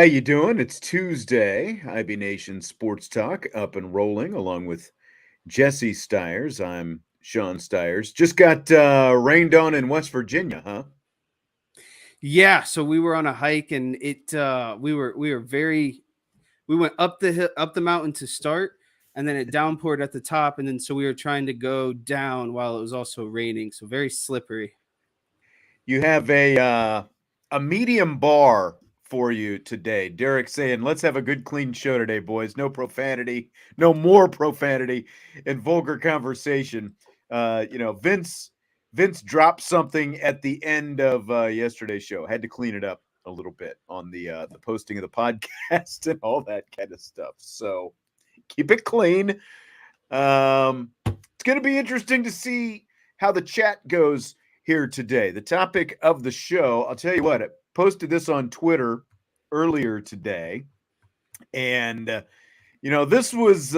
How you doing? It's Tuesday. IB Nation Sports Talk up and rolling along with Jesse Stiers. I'm Sean Stiers. Just got rained on in West Virginia, huh? Yeah, so we were on a hike and we went up the hill, up the mountain to start, and then it downpoured at the top, and then so we were trying to go down while it was also raining, so very slippery. You have a medium bar for you today. Derek saying, "Let's have a good clean show today, boys. No profanity, no more profanity and vulgar conversation." Vince dropped something at the end of yesterday's show. Had to clean it up a little bit on the posting of the podcast and all that kind of stuff. So keep it clean. It's going to be interesting to see how the chat goes here today. The topic of the show, I'll tell you what, I posted this on Twitter earlier today. And, this was,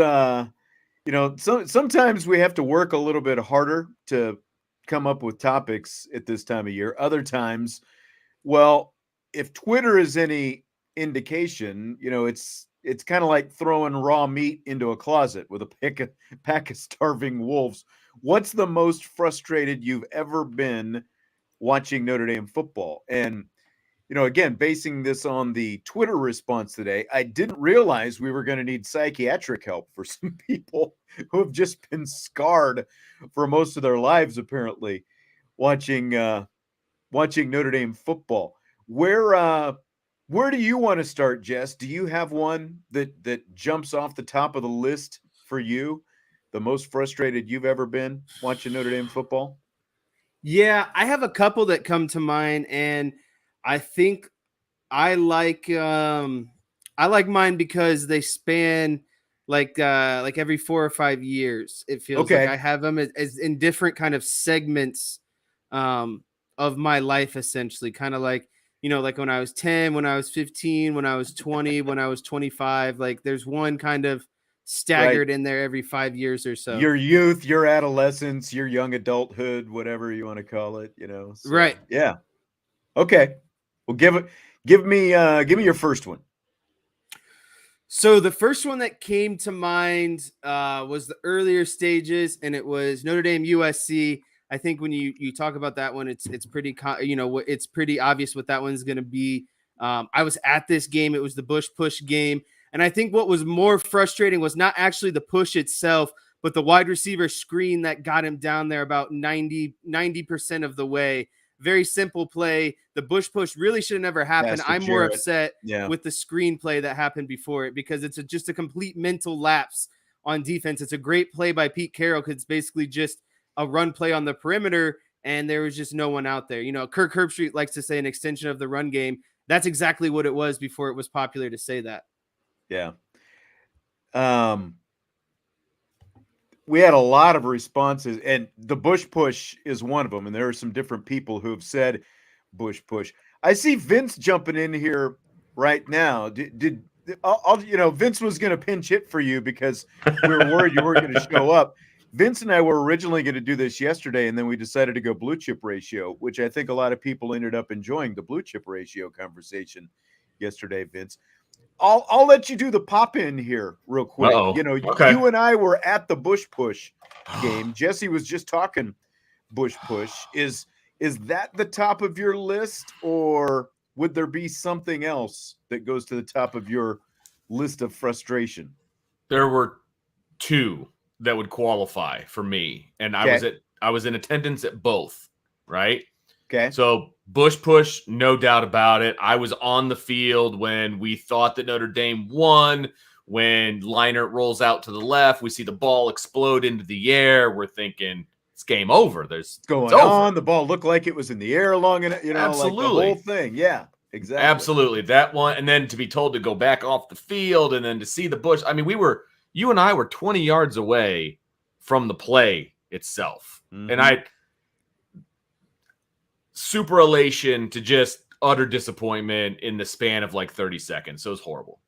sometimes we have to work a little bit harder to come up with topics at this time of year. Other times, well, if Twitter is any indication, it's kind of like throwing raw meat into a closet with a pack of starving wolves. What's the most frustrated you've ever been watching Notre Dame football? And, again, basing this on the Twitter response today, I didn't realize we were going to need psychiatric help for some people who have just been scarred for most of their lives, apparently, watching Notre Dame football. Where do you want to start, Jess? Do you have one that jumps off the top of the list for you? The most frustrated you've ever been watching Notre Dame football? Yeah, I have a couple that come to mind, and I think I like mine because they span like every 4 or 5 years. It feels like I have them as in different kind of segments of my life, essentially, kind of like like when I was 10, when I was 15, when I was 20, when I was 25. Like there's one kind of staggered in there every 5 years or so. Your youth, your adolescence, your young adulthood, whatever you want to call it, So, right. Yeah. Okay. Well, give me your first one. So the first one that came to mind was the earlier stages, and it was Notre Dame USC. I think when you talk about that one, it's pretty it's pretty obvious what that one's going to be. I was at this game; it was the Bush push game, and I think what was more frustrating was not actually the push itself, but the wide receiver screen that got him down there about 90% of the way. Very simple play. The Bush push really should have never happened. I'm more upset with the screenplay that happened before it because it's just a complete mental lapse on defense. It's a great play by Pete Carroll because it's basically just a run play on the perimeter, and there was just no one out there. Kirk Herbstreit likes to say an extension of the run game. That's exactly what it was before it was popular to say that. Yeah. We had a lot of responses, and the Bush push is one of them. And there are some different people who have said Bush push. I see Vince jumping in here right now. Vince was going to pinch hit for you because we were worried you weren't going to show up. Vince and I were originally going to do this yesterday, and then we decided to go blue chip ratio, which I think a lot of people ended up enjoying the blue chip ratio conversation yesterday, Vince. I'll let you do the pop in here real quick. Okay. You and I were at the Bush push game. Jesse was just talking Bush push. Is that the top of your list, or would there be something else that goes to the top of your list of frustration? There were two that would qualify for me, and I was in attendance at both, right? Okay. So Bush push, no doubt about it. I was on the field when we thought that Notre Dame won. When Leinart rolls out to the left, we see the ball explode into the air. We're thinking it's game over. It's going on. The ball looked like it was in the air long enough, Absolutely. Like the whole thing. Yeah, exactly. Absolutely. That one. And then to be told to go back off the field and then to see the Bush. I mean, you and I were 20 yards away from the play itself. Mm-hmm. And super elation to just utter disappointment in the span of like 30 seconds. So it was horrible.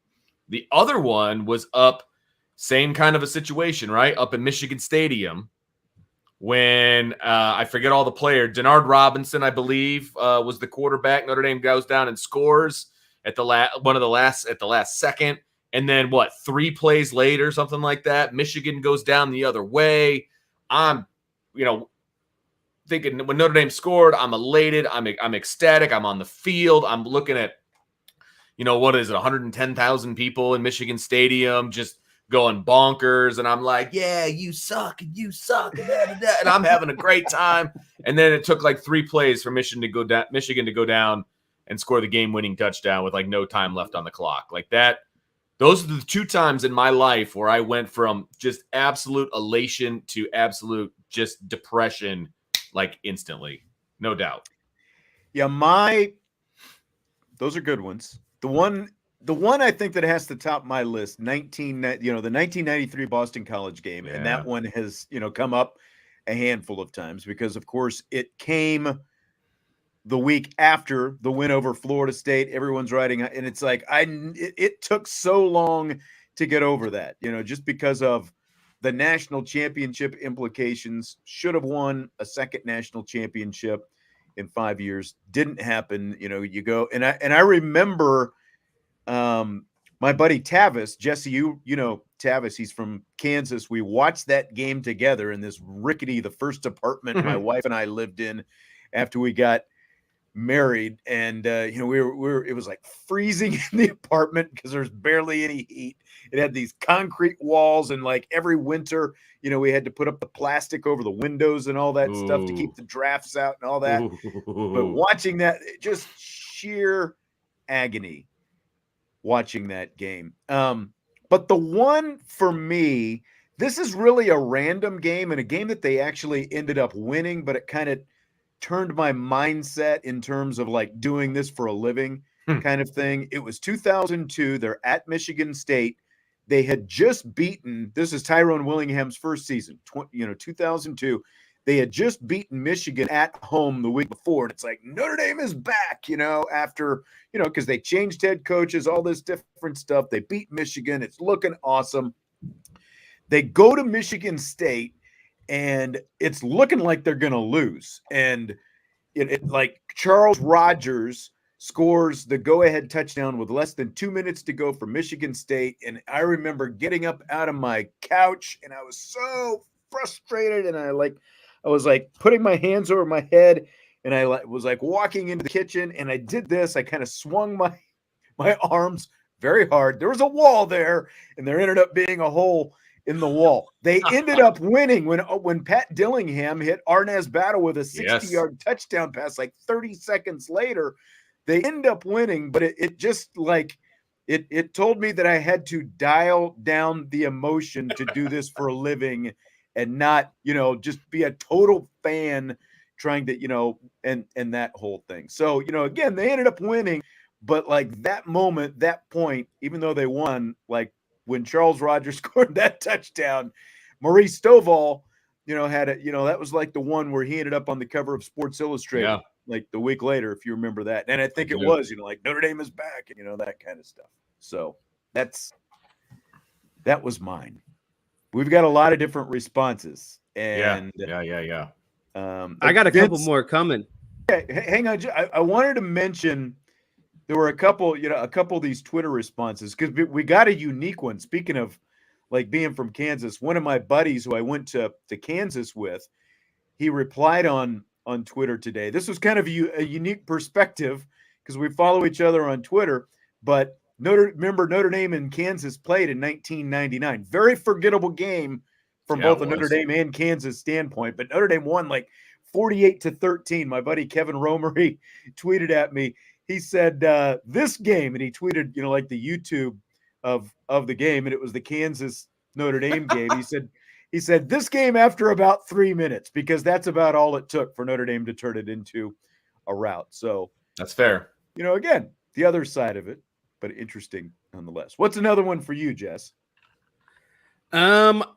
The other one was up, same kind of a situation, right? Up in Michigan Stadium when I forget all the players. Denard Robinson, I believe, was the quarterback. Notre Dame goes down and scores. at the last second. And then 3 plays later, something like that, Michigan goes down the other way. I'm, thinking when Notre Dame scored, I'm elated. I'm ecstatic. I'm on the field. I'm looking at, what is it, 110,000 people in Michigan Stadium just going bonkers. And I'm like, yeah, you suck and you suck. And I'm having a great time. And then it took like 3 plays for Michigan to go down and score the game-winning touchdown with like no time left on the clock. Like that. Those are the 2 times in my life where I went from just absolute elation to absolute just depression, like instantly. No doubt. Yeah, those are good ones. The one I think that has to top my list, the 1993 Boston College game, and that one has, come up a handful of times because, of course, it came the week after the win over Florida State. Everyone's writing, and it's like it took so long to get over that, just because of the national championship implications. Should have won a second national championship in 5 years. Didn't happen. You go and I remember my buddy Tavis, Jesse, you know Tavis, he's from Kansas. We watched that game together in this the first apartment my wife and I lived in after we got married, and we were it was like freezing in the apartment because there's barely any heat. It had these concrete walls, and like every winter, we had to put up the plastic over the windows and all that stuff to keep the drafts out and all that. But watching that, just sheer agony watching that game. But the one for me, this is really a random game and a game that they actually ended up winning, but it kind of turned my mindset in terms of like doing this for a living kind of thing. It was 2002. They're at Michigan State. They had just beaten, this is Tyrone Willingham's first season, 2002. They had just beaten Michigan at home the week before. And it's like, Notre Dame is back, after, because they changed head coaches, all this different stuff. They beat Michigan. It's looking awesome. They go to Michigan State, and it's looking like they're going to lose. And it like Charles Rogers scores the go-ahead touchdown with less than 2 minutes to go for Michigan State. And I remember getting up out of my couch, and I was so frustrated. And I was like putting my hands over my head, and I was like walking into the kitchen, and I did this. I kind of swung my arms very hard. There was a wall there, and there ended up being a hole in the wall. They ended up winning when Pat Dillingham hit Arnaz Battle with a 60-yard touchdown pass like 30 seconds later. They end up winning, but it just like it told me that I had to dial down the emotion to do this for a living and not, just be a total fan trying to, and that whole thing. So, again, they ended up winning, but like that moment, that point, even though they won, like when Charles Rogers scored that touchdown, Maurice Stovall, had it, that was like the one where he ended up on the cover of Sports Illustrated, like the week later, if you remember that. And I think it was, like Notre Dame is back, that kind of stuff. So that was mine. We've got a lot of different responses. And I got a couple more coming. Okay, hang on. I wanted to mention there were a couple of these Twitter responses because we got a unique one. Speaking of like being from Kansas, one of my buddies who I went to Kansas with, he replied on Twitter today. This was kind of a unique perspective because we follow each other on Twitter, but remember Notre Dame and Kansas played in 1999. Very forgettable game from both the Notre Dame and Kansas standpoint, but Notre Dame won like 48-13. My buddy Kevin Romery tweeted at me. He said this game, and he tweeted, like the YouTube of the game, and it was the Kansas Notre Dame game. He said this game after about 3 minutes, because that's about all it took for Notre Dame to turn it into a rout. So that's fair. Again, the other side of it, but interesting nonetheless. What's another one for you, Jess?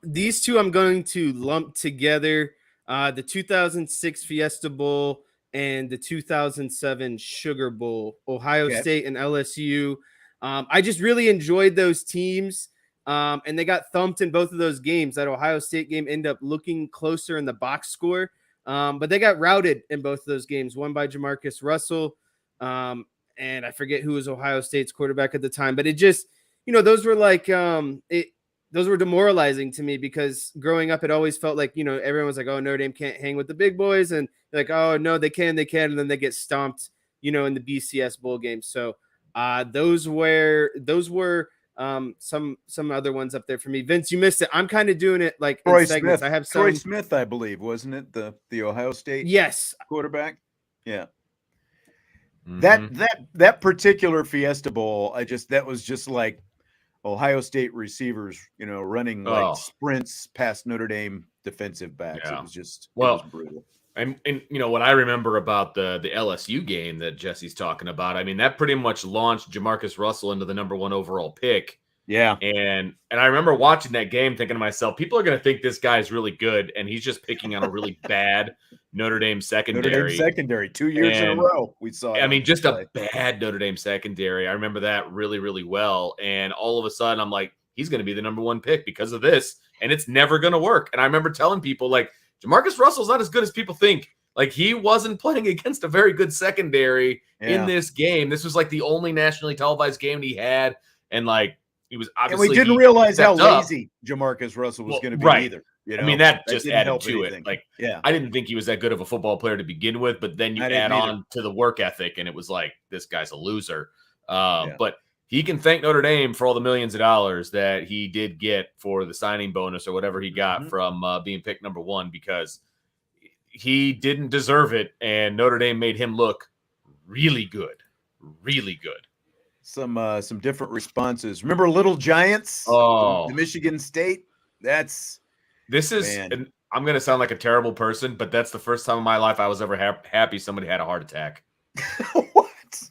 These two I'm going to lump together. The 2006 Fiesta Bowl and the 2007 Sugar Bowl, Ohio State and LSU. I just really enjoyed those teams, and they got thumped in both of those games. That Ohio State game ended up looking closer in the box score, but they got routed in both of those games, one by Jamarcus Russell. and I forget who was Ohio State's quarterback at the time, but it just, those were like, those were demoralizing to me because growing up, it always felt like, everyone was like, oh, Notre Dame can't hang with the big boys. And like, oh no, they can. And then they get stomped, in the BCS bowl game. So those were some other ones up there for me. Vince, you missed it. I'm kind of doing it like Troy in segments. Smith. I have some. Troy Smith, I believe, wasn't it? The Ohio State Yes. quarterback. Yeah. Mhm. That particular Fiesta Bowl, that was just like Ohio State receivers, running like sprints past Notre Dame defensive backs. Yeah. It was just it Well, was brutal. And what I remember about the LSU game that Jesse's talking about, I mean, that pretty much launched Jamarcus Russell into the #1 overall pick. Yeah. And I remember watching that game thinking to myself, people are going to think this guy's really good, and he's just picking on a really bad Notre Dame secondary. Notre Dame secondary, 2 years in a row. We saw it. I mean, just a bad Notre Dame secondary. I remember that really, really well. And all of a sudden, I'm like, he's going to be the #1 pick because of this, and it's never going to work. And I remember telling people, like, Jamarcus Russell's not as good as people think. Like, he wasn't playing against a very good secondary in this game. This was like the only nationally televised game he had. And like, he was obviously. And we didn't realize how lazy Jamarcus Russell was going to be either. I mean, that just added to anything. It. Like, I didn't think he was that good of a football player to begin with, but then you add on to the work ethic, and it was like, this guy's a loser. But he can thank Notre Dame for all the millions of dollars that he did get for the signing bonus or whatever he got from being picked #1, because he didn't deserve it, and Notre Dame made him look really good, really good. Some different responses. Remember Little Giants? Oh, the Michigan State. This is. And I'm going to sound like a terrible person, but that's the first time in my life I was ever happy somebody had a heart attack. What?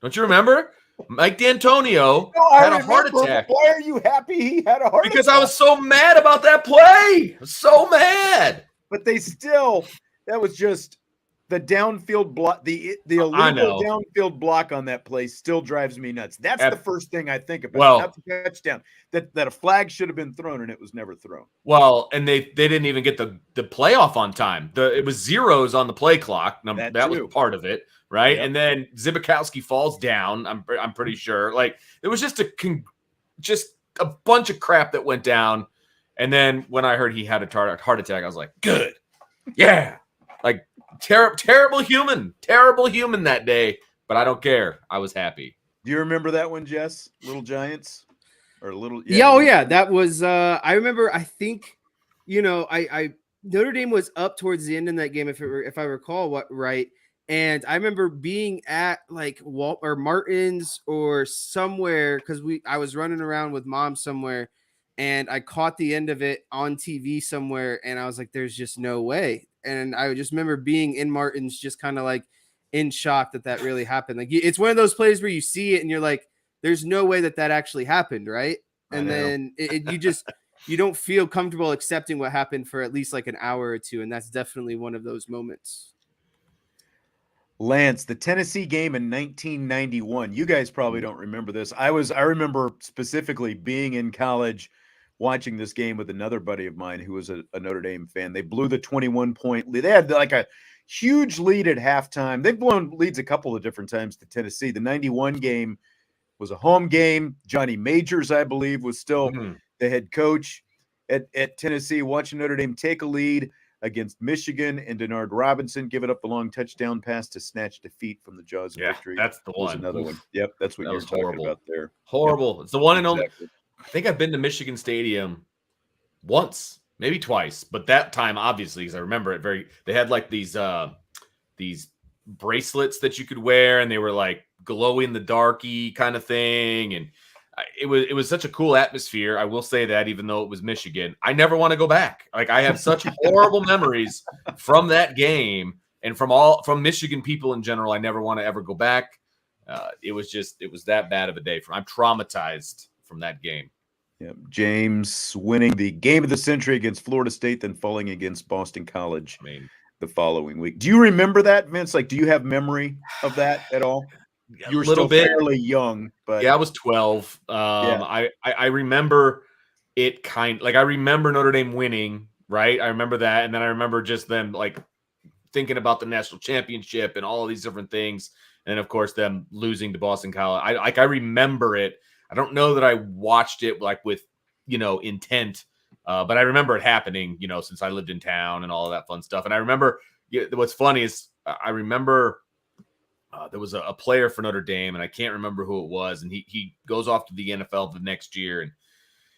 Don't you remember? Mike D'Antonio had a heart attack. Why are you happy he had a heart attack? Because I was so mad about that play. I was so mad. But that was just the downfield block, the illegal downfield block on that play still drives me nuts. That's the first thing I think about. Well, not the touchdown. That a flag should have been thrown and it was never thrown. Well, and they didn't even get the playoff on time. It was zeros on the play clock. That was part of it, right? Yep. And then Zibikowski falls down. I'm pretty sure. Like, it was just a bunch of crap that went down. And then when I heard he had a heart attack, I was like, good, yeah. Like, terrible human that day, but I don't care. I was happy. Do you remember that one, Jess? Little Giants or little? Yeah. That was. I remember. I think, I Notre Dame was up towards the end in that game, if I recall right. And I remember being at like Walt or Martin's or somewhere because I was running around with mom somewhere. And I caught the end of it on TV somewhere, and I was like, "There's just no way." And I just remember being in Martin's, just kind of like in shock that really happened. Like, it's one of those plays where you see it and you're like, "There's no way that actually happened," right? And then you don't feel comfortable accepting what happened for at least like an hour or two, and that's definitely one of those moments. Lance, the Tennessee game in 1991. You guys probably don't remember this. I remember specifically being in college, watching this game with another buddy of mine who was a Notre Dame fan. They blew the 21-point lead. They had like a huge lead at halftime. They've blown leads a couple of different times to Tennessee. The 91 game was a home game. Johnny Majors, I believe, was still the head coach at Tennessee, watching Notre Dame take a lead against Michigan, and Denard Robinson give it up the long touchdown pass to snatch defeat from the jaws of victory. That's the one. Another one. Yep, that's what you're talking about there. Horrible. Yep. It's the one and only. I think I've been to Michigan Stadium once, maybe twice, but that time, obviously, because I remember it they had like these bracelets that you could wear, and they were like glow in the darky kind of thing, and it was such a cool atmosphere. I will say that, even though it was Michigan, I never want to go back. Like, I have such horrible memories from that game and from Michigan people in general. I never want to ever go back. It was that bad of a day. I'm traumatized from that game. Yep. James winning the game of the century against Florida State, then falling against Boston College the following week. Do you remember that, Vince? Like, do you have memory of that at all? You were still fairly young, but I was 12. I remember it I remember Notre Dame winning, right? I remember that, and then I remember just them like thinking about the national championship and all of these different things. And of course, them losing to Boston College. I remember it. I don't know that I watched it like with, intent, but I remember it happening, since I lived in town and all of that fun stuff. And I remember what's funny is I remember there was a player for Notre Dame, and I can't remember who it was. And he goes off to the NFL the next year, and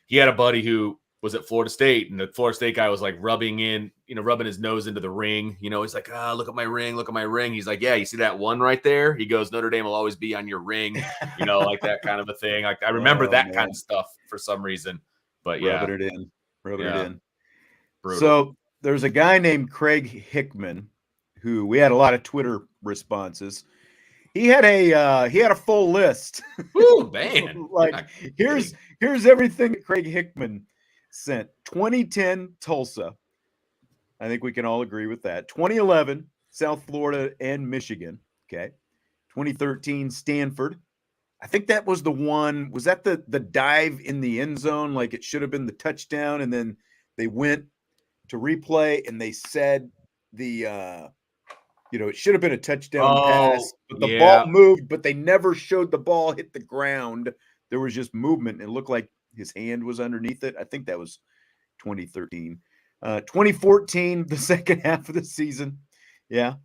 he had a buddy who was at Florida State, and the Florida State guy was like rubbing his nose into the ring. He's like, look at my ring, look at my ring. He's like, yeah, you see that one right there? He goes, Notre Dame will always be on your ring, like that kind of a thing. Like I remember kind of stuff for some reason, but yeah. Rubbing it in. Brutal. So there's a guy named Craig Hickman who we had a lot of Twitter responses. He had a full list. Ooh, man. here's everything that Craig Hickman sent. 2010 Tulsa. I think we can all agree with that. 2011 South Florida and Michigan. Okay. 2013 Stanford. I think that was the one. Was that the dive in the end zone? Like it should have been the touchdown, and then they went to replay and they said it should have been a touchdown pass, but the ball moved, but they never showed the ball hit the ground. There was just movement. It looked like his hand was underneath it. I think that was 2013. 2014, the second half of the season. Yeah.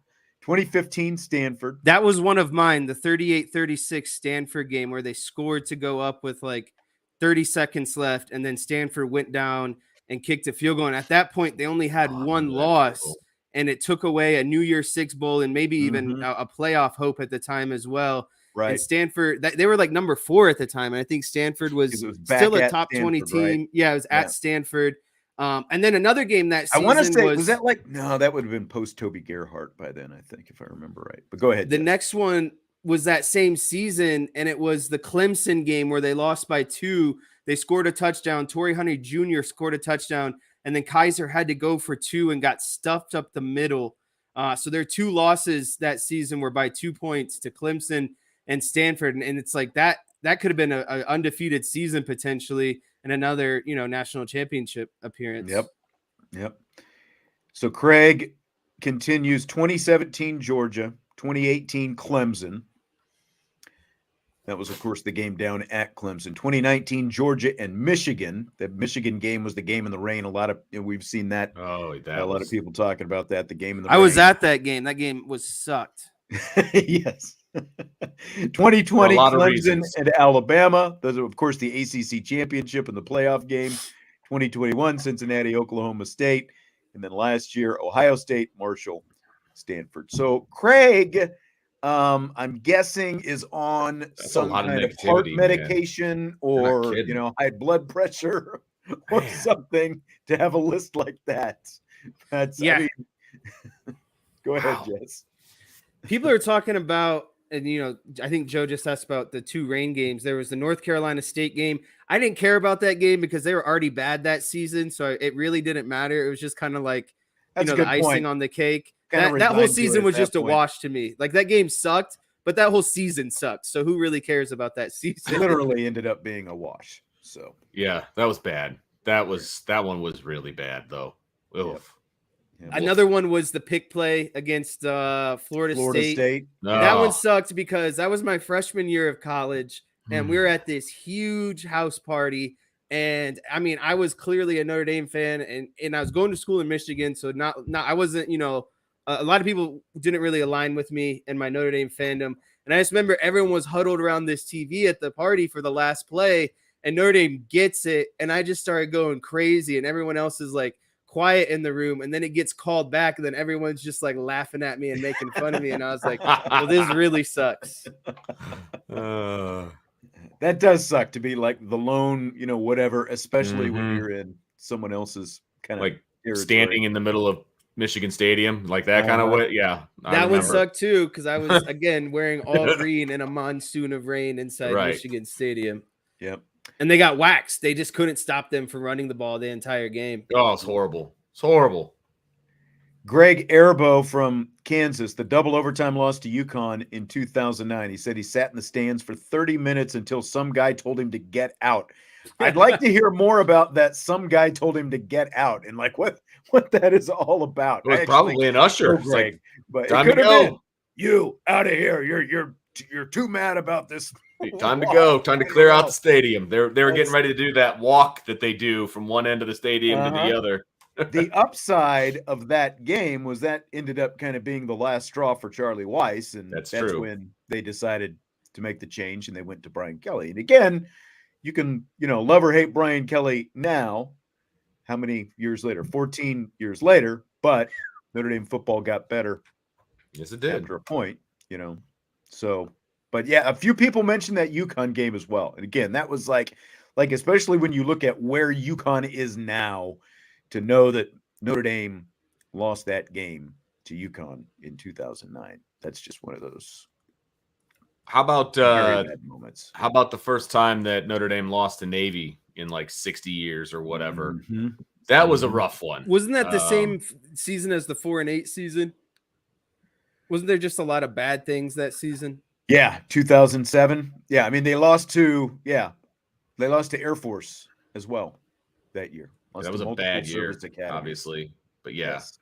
2015, Stanford. That was one of mine, the 38-36 Stanford game where they scored to go up with like 30 seconds left, and then Stanford went down and kicked a field goal. And at that point, they only had one loss. Cool. And it took away a New Year's Six bowl and maybe even a playoff hope at the time as well. Right. And Stanford, they were like number 4 at the time. And I think Stanford was still a top 20 team. Right? Yeah, it was at Stanford. And then another game that season I want to say, was that no, that would have been post Toby Gerhart by then, I think, if I remember right. But go ahead. The next one was that same season, and it was the Clemson game where they lost by 2. They scored a touchdown. Torrey Hunter Jr. scored a touchdown. And then Kaiser had to go for 2 and got stuffed up the middle. So their 2 losses that season were by 2 points to Clemson and Stanford. And it's like that could have been an undefeated season potentially and another, national championship appearance. Yep. So Craig continues 2017 Georgia, 2018 Clemson. That was, of course, the game down at Clemson. 2019, Georgia and Michigan. The Michigan game was the game in the rain. We've seen that. Oh, a lot of people talking about that. The game in the rain. I was at that game. That game was sucked. Yes. 2020, Clemson and Alabama. Those are, of course, the ACC championship and the playoff game. 2021, Cincinnati, Oklahoma State. And then last year, Ohio State, Marshall, Stanford. So Craig, I'm guessing is on some kind of heart medication or, high blood pressure or something to have a list like that. Go ahead, Jess. People are talking about, and, I think Joe just asked about the 2 rain games. There was the North Carolina State game. I didn't care about that game because they were already bad that season. So it really didn't matter. It was just kind of like, the icing on the cake. That whole season was just a wash to me. Like that game sucked, but that whole season sucked. So who really cares about that season? Literally ended up being a wash. So yeah, that was bad. That one was really bad though. Oof. Yep. Another one was the pick play against Florida State. No. That one sucked because that was my freshman year of college, and we were at this huge house party. And I mean, I was clearly a Notre Dame fan, and I was going to school in Michigan, so not I wasn't, a lot of people didn't really align with me and my Notre Dame fandom. And I just remember everyone was huddled around this TV at the party for the last play, and Notre Dame gets it, and I just started going crazy, and everyone else is like quiet in the room, and then it gets called back, and then everyone's just like laughing at me and making fun of me, and I was like, well, this really sucks. That does suck to be like the lone, whatever, especially when you're in someone else's kind of like standing in the middle of Michigan Stadium, like that kind of way. Yeah. That one sucked too, because I was, again, wearing all green in a monsoon of rain inside Michigan Stadium. Yep. And they got waxed. They just couldn't stop them from running the ball the entire game. Oh, it's horrible. It's horrible. Greg Erbo from Kansas, the double overtime loss to UConn in 2009. He said he sat in the stands for 30 minutes until some guy told him to get out. I'd like to hear more about that. Some guy told him to get out and like what that is all about. It was probably an usher. Greg, but time to go. You out of here. You're you're too mad about this. Time to go. Time to clear out the stadium. They were That's- getting ready to do that walk that they do from one end of the stadium to the other. The upside of that game was that ended up kind of being the last straw for Charlie Weis, and That's that's true. when they decided to make the change and they went to Brian Kelly. And again, you can, love or hate Brian Kelly now. How many years later? 14 years later, but Notre Dame football got better. Yes, it did. After a point, So, but yeah, a few people mentioned that UConn game as well. And again, that was like especially when you look at where UConn is now, to know that Notre Dame lost that game to UConn in 2009. That's just one of those. How about very bad moments? How about the first time that Notre Dame lost to Navy in like 60 years or whatever? Mm-hmm. That was a rough one. Wasn't that the same season as the 4-8 season? Wasn't there just a lot of bad things that season? Yeah, 2007. Yeah, I mean they lost to Air Force as well that year. That was a bad year, obviously. But yeah, yes.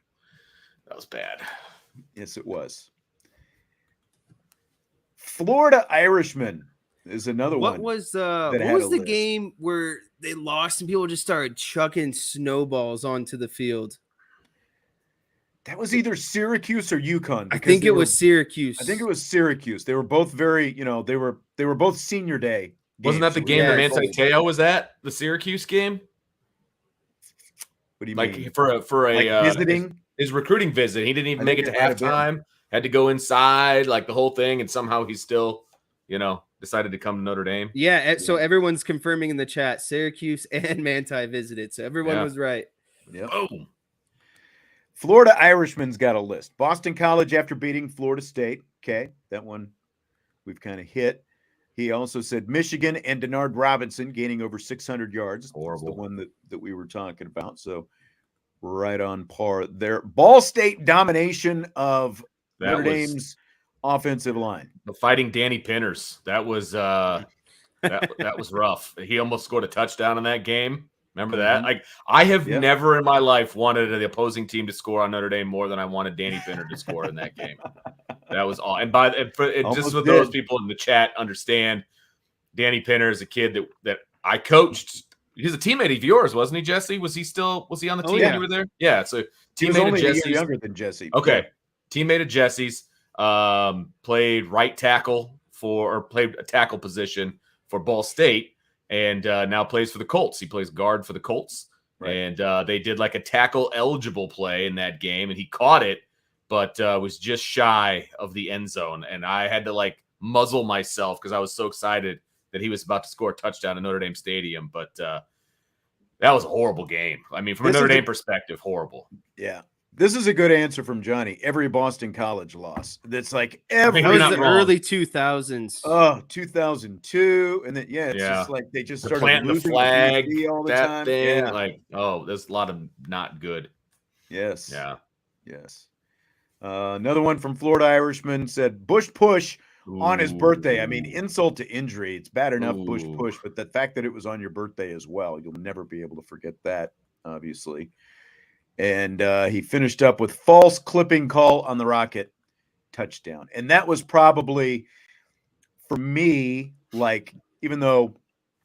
That was bad. Yes, it was. Florida Irishman is another one. What was the game where they lost and people just started chucking snowballs onto the field? That was either Syracuse or UConn. I think it was Syracuse. I think it was Syracuse. They were both very, they were both senior day. Wasn't that the game that Manti Te'o was at? The Syracuse game? What do you mean? For a visiting? His recruiting visit. He didn't even make it to halftime. Had to go inside, like the whole thing, and somehow he still, decided to come to Notre Dame. Yeah, so everyone's confirming in the chat. Syracuse and Manti visited, so everyone was right. Yep. Boom. Florida Irishman's got a list. Boston College after beating Florida State. Okay, that one we've kind of hit. He also said Michigan and Denard Robinson gaining over 600 yards. Horrible. That's the one that we were talking about. So right on par there. Ball State domination of Notre Dame's offensive line. The Fighting Danny Pinners. That was that was rough. He almost scored a touchdown in that game. Remember that? Like I have never in my life wanted the opposing team to score on Notre Dame more than I wanted Danny Pinner to score in that game. That was all. And just so those people in the chat understand, Danny Pinner is a kid that I coached. He's a teammate of yours, wasn't he, Jesse? Was he on the team when you were there? Yeah. So teammate of Jesse's. Younger than Jesse. Okay. Teammate of Jesse's. Played right tackle played a tackle position for Ball State. And now plays for the Colts. He plays guard for the Colts. Right. And they did like a tackle eligible play in that game, and he caught it, but was just shy of the end zone. And I had to like muzzle myself because I was so excited that he was about to score a touchdown in Notre Dame Stadium. But that was a horrible game. I mean, from a Notre Dame perspective, horrible. Yeah. This is a good answer from Johnny. Every Boston College loss. That's like every. That was the early 2000s. Oh, 2002, and then it's just like they just started planting the flag all the time. Thing, like there's a lot of not good. Yes. Yeah. Yes. Another one from Florida Irishman said Bush push on his birthday. I mean, insult to injury. It's bad enough Bush push, but the fact that it was on your birthday as well, you'll never be able to forget that. Obviously. And he finished up with false clipping call on the Rocket touchdown. And that was probably, for me, like, even though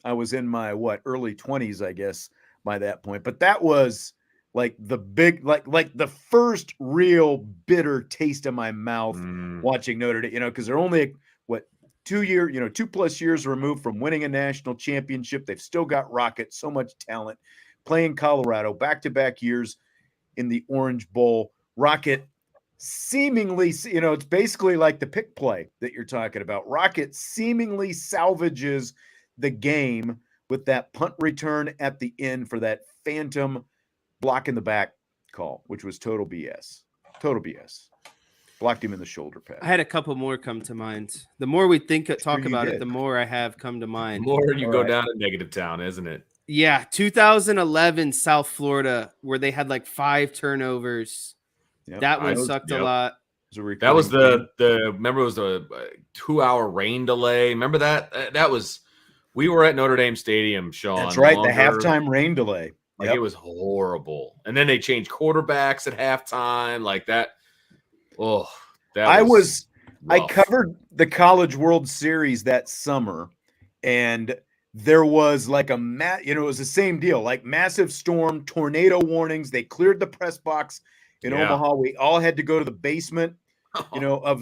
I was in my, early 20s, I guess, by that point. But that was, like, the big, like the first real bitter taste in my mouth watching Notre Dame, because they're only, 2+ years removed from winning a national championship. They've still got Rocket, so much talent, playing Colorado, back-to-back years in the Orange Bowl. Rocket seemingly, it's basically like the pick play that you're talking about. Rocket seemingly salvages the game with that punt return at the end for that phantom block in the back call, which was total BS. Total BS. Blocked him in the shoulder pad. I had a couple more come to mind. The more we talk about it, the more I have come to mind. The more you go down to negative town, isn't it? Yeah, 2011 South Florida, where they had like 5 turnovers. Yep. That one sucked a lot. That was remember it was the 2-hour rain delay. Remember that was, we were at Notre Dame Stadium, Sean. That's right, the halftime rain delay. Like it was horrible. And then they changed quarterbacks at halftime like that. Oh, I was I rough. covered the College World Series that summer, and there was like it was the same deal, like massive storm, tornado warnings. They cleared the press box in Yeah. Omaha. We all had to go to the basement, of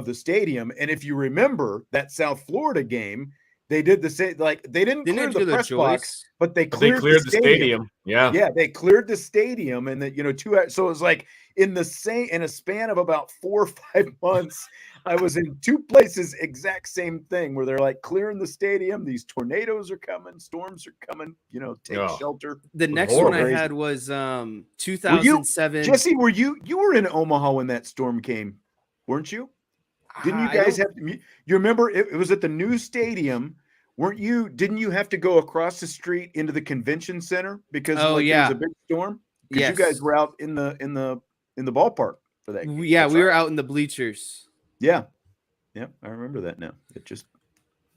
the stadium. And if you remember that South Florida game, they did the same. Like they didn't Didn't clear they the do the press box, joist? but they But they cleared, cleared the stadium. Yeah. Yeah, they cleared the stadium, and that so it was like in a span of about 4 or 5 months, I was in two places, exact same thing, where they're like clearing the stadium. These tornadoes are coming, storms are coming. Take Oh, shelter. The was next one I horrible. had was Were you 2007. Jesse? You were in Omaha when that storm came, weren't you? Didn't you I guys don't- have? You remember it was at the new stadium, weren't you? Didn't you have to go across the street into the convention center because Oh, there was yeah. a big storm? Because you Yes. guys were out in the ballpark for that game. Yeah, That's we were right. out in the bleachers. Yeah, I remember that now. It just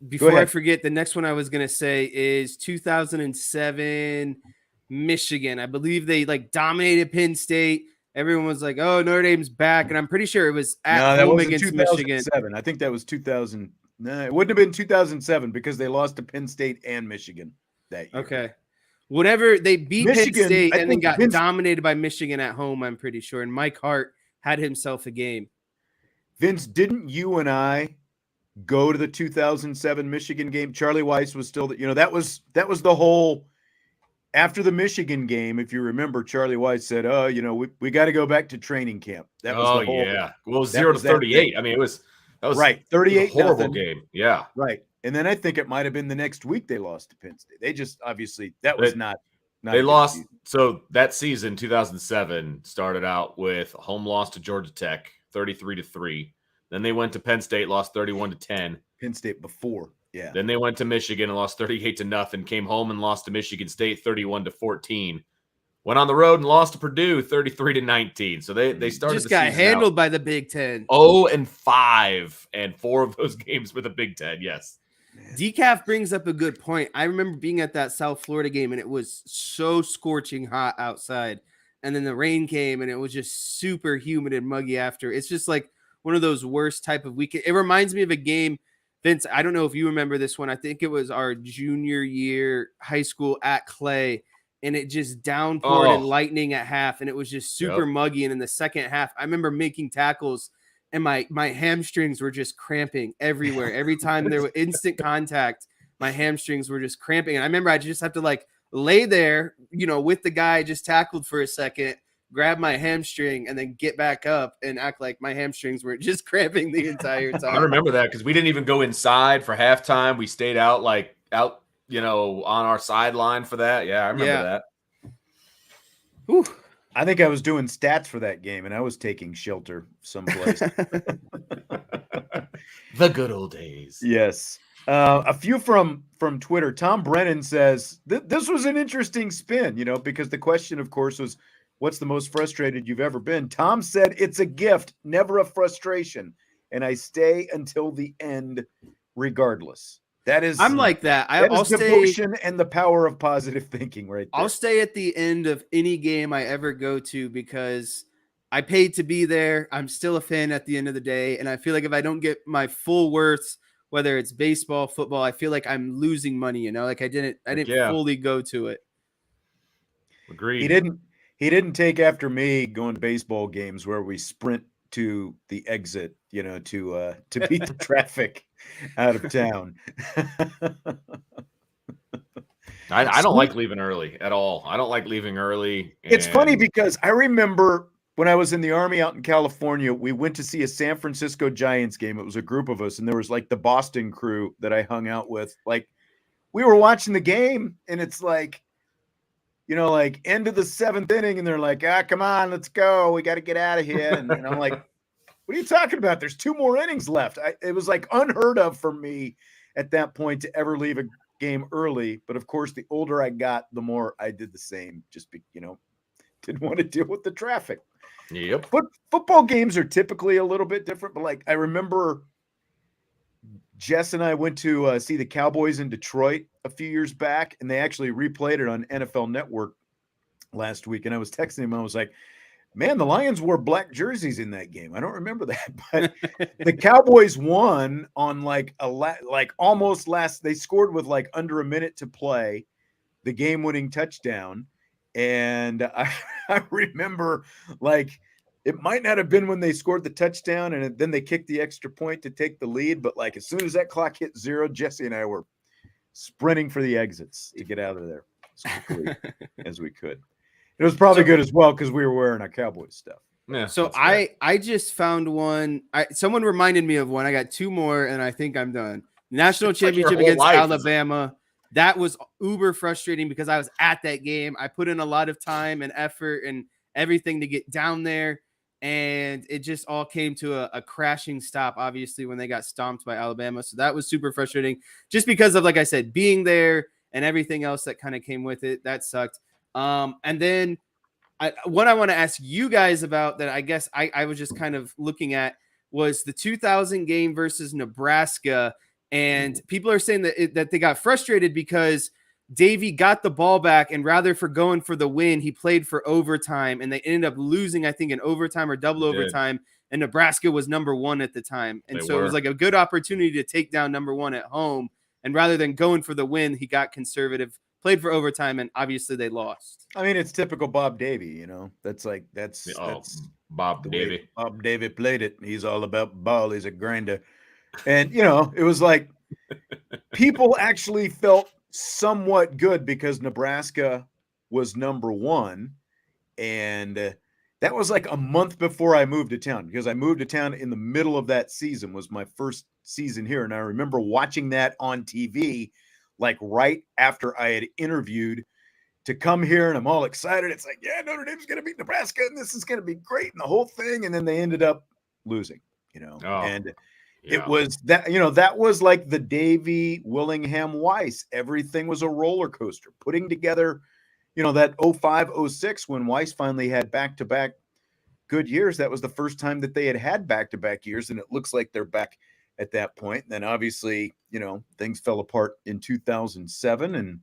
Before I ahead. forget, the next one I was gonna say is 2007 Michigan. I believe they like dominated Penn State. Everyone was like, "Oh, Notre Dame's back," and I'm pretty sure it was at No, that home wasn't against Michigan. 2007. I think that was 2000. No, it wouldn't have been 2007 because they lost to Penn State and Michigan that year. Okay, whenever they beat Penn Michigan, State I and then think got Vince- dominated by Michigan at home, I'm pretty sure. And Mike Hart had himself a game. Vince, didn't you and I go to the 2007 Michigan game? Charlie Weis was still that was the whole after the Michigan game. If you remember, Charlie Weis said, "Oh, we got to go back to training camp." That was the whole. Yeah. Well, it was that 0 to was that 38. thing. I mean, that was right. it was 38 a horrible nothing. game. Yeah. Right. And then I think it might have been the next week they lost to Penn State. They just obviously that was not They a good lost. season. So that season, 2007, started out with a home loss to Georgia Tech, 33-3. Then they went to Penn State, lost 31-10. Penn State before. Yeah. Then they went to Michigan and lost 38-0. Came home and lost to Michigan State, 31-14. Went on the road and lost to Purdue, 33-19. So they started Just the got season handled out by the Big Ten. 0-5, and 4 of those games with the Big Ten. Yes. Decaf brings up a good point. I remember being at that South Florida game and it was so scorching hot outside. And then the rain came and it was just super humid and muggy after. It's just like one of those worst type of weekend. It reminds me of a game, Vince. I don't know if you remember this one. I think it was our junior year high school at Clay. And it just downpoured and lightning at half. And it was just super muggy. And in the second half, I remember making tackles and my hamstrings were just cramping everywhere. Every time there was instant contact, my hamstrings were just cramping. And I remember I just have to like lay there, with the guy I just tackled for a second, grab my hamstring, and then get back up and act like my hamstrings were just cramping the entire time. I remember that because we didn't even go inside for halftime. We stayed out on our sideline for that. Yeah, I remember that. Whew. I think I was doing stats for that game, and I was taking shelter someplace. The good old days. Yes. A few from Twitter. Tom Brennan says this was an interesting spin, because the question, of course, was what's the most frustrated you've ever been? Tom said it's a gift, never a frustration, and I stay until the end, regardless. I'm like that. I'll devotion and the power of positive thinking, right there. I'll stay at the end of any game I ever go to because I paid to be there. I'm still a fan at the end of the day, and I feel like if I don't get my full worth, whether it's baseball, football, I feel like I'm losing money. Like I didn't fully go to it. Agreed. He didn't take after me going to baseball games where we sprint to the exit, to beat the traffic out of town. I don't like leaving early at all. I don't like leaving early. It's funny because I remember when I was in the Army out in California, we went to see a San Francisco Giants game. It was a group of us, and there was like the Boston crew that I hung out with. Like we were watching the game, and it's like, like end of the 7th inning, and they're like, come on, let's go. We got to get out of here. And I'm like, what are you talking about? There's 2 more innings left. It was like unheard of for me at that point to ever leave a game early. But of course, the older I got, the more I did the same. Just didn't want to deal with the traffic. Yep. But football games are typically a little bit different. But like I remember Jess and I went to see the Cowboys in Detroit a few years back, and they actually replayed it on NFL Network last week. And I was texting him. I was like, Man, the Lions wore black jerseys in that game. I don't remember that, but the Cowboys won on like almost last. They scored with like under a minute to play, the game-winning touchdown, and I remember like it might not have been when they scored the touchdown and then they kicked the extra point to take the lead, but like as soon as that clock hit 0, Jesse and I were sprinting for the exits to get out of there as quickly as we could. It was probably good as well because we were wearing our Cowboys stuff. Yeah, so I just found one. Someone reminded me of one. I got 2 more, and I think I'm done. National championship against Alabama. That was uber frustrating because I was at that game. I put in a lot of time and effort and everything to get down there, and it just all came to a crashing stop, obviously, when they got stomped by Alabama. So that was super frustrating just because of, like I said, being there and everything else that kind of came with it. That sucked. And then what I want to ask you guys about that I guess I was just kind of looking at was the 2000 game versus Nebraska. And people are saying that they got frustrated because Davie got the ball back, and rather for going for the win, he played for overtime, and they ended up losing, I think, in overtime or double overtime. And Nebraska was number 1 at the time. And it was like a good opportunity to take down number 1 at home. And rather than going for the win, he got conservative, played for overtime, and obviously they lost. I mean, it's typical Bob Davie, you know. That's Bob Davie. Bob Davie played it. He's all about ball. He's a grinder. And, you know, it was like people actually felt somewhat good because Nebraska was number 1. And that was like a month before I moved to town, because I moved to town in the middle of that season, was my first season here. And I remember watching that on TV, like right after I had interviewed to come here, and I'm all excited. It's like, yeah, Notre Dame's going to beat Nebraska and this is going to be great. And the whole thing. And then they ended up losing, you know, and it was that, you know, that was like the Davie, Willingham, Weis. Everything was a roller coaster putting together, you know, that 05, 06, when Weis finally had back-to-back good years. That was the first time that they had back-to-back years. And it looks like they're back at that point. And then obviously, you know, things fell apart in 2007 and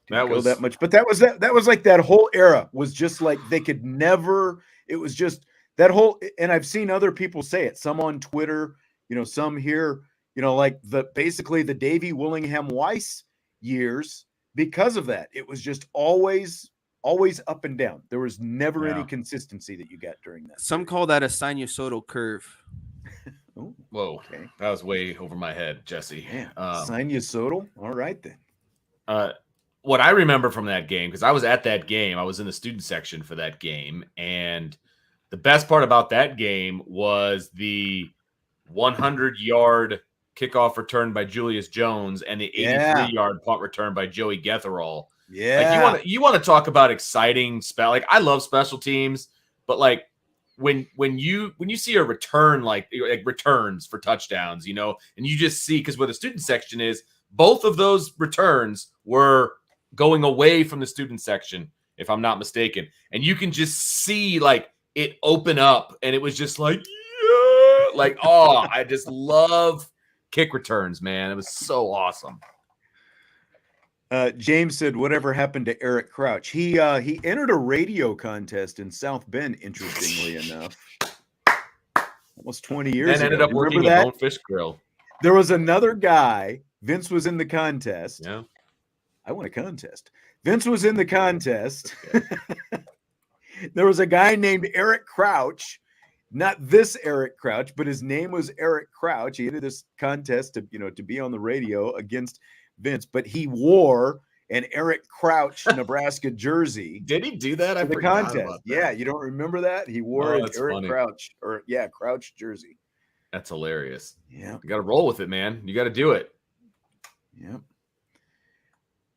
didn't go that much. But that was like that whole era was just like they could never, it was just that whole, and I've seen other people say it, some on Twitter, you know, some here, you know, like basically the Davie, Willingham, Weis years, because of that, it was just always up and down. There was never any consistency that you got during that. Some call that a sinusoidal curve. Oh, whoa. Okay. That was way over my head, Jesse. Yeah. Sinusoidal. All right, then. What I remember from that game, because I was at that game, I was in the student section for that game, and the best part about that game was the 100-yard kickoff return by Julius Jones and the 83-yard punt return by Joey Getherall. Yeah. Like you want to talk about exciting like I love special teams, but like when you see a return like returns for touchdowns, you know, and you just see, because where the student section is, both of those returns were going away from the student section, if I'm not mistaken, and you can just see like it open up, and it was just like, yeah, like, oh, I just love kick returns, man. It was so awesome. James said, whatever happened to Eric Crouch? He entered a radio contest in South Bend, interestingly enough, almost 20 years ago. And ended up working with Bonefish Grill. There was another guy. Vince was in the contest. Yeah. I won a contest. Vince was in the contest. Okay. There was a guy named Eric Crouch, not this Eric Crouch, but his name was Eric Crouch. He entered this contest to, you know, to be on the radio against Vince, but he wore an Eric Crouch Nebraska jersey. Did he do that? I forgot the contest. About that. Yeah, you don't remember that? He wore an Eric Crouch Crouch jersey. That's hilarious. Yeah, you got to roll with it, man. You got to do it. Yep.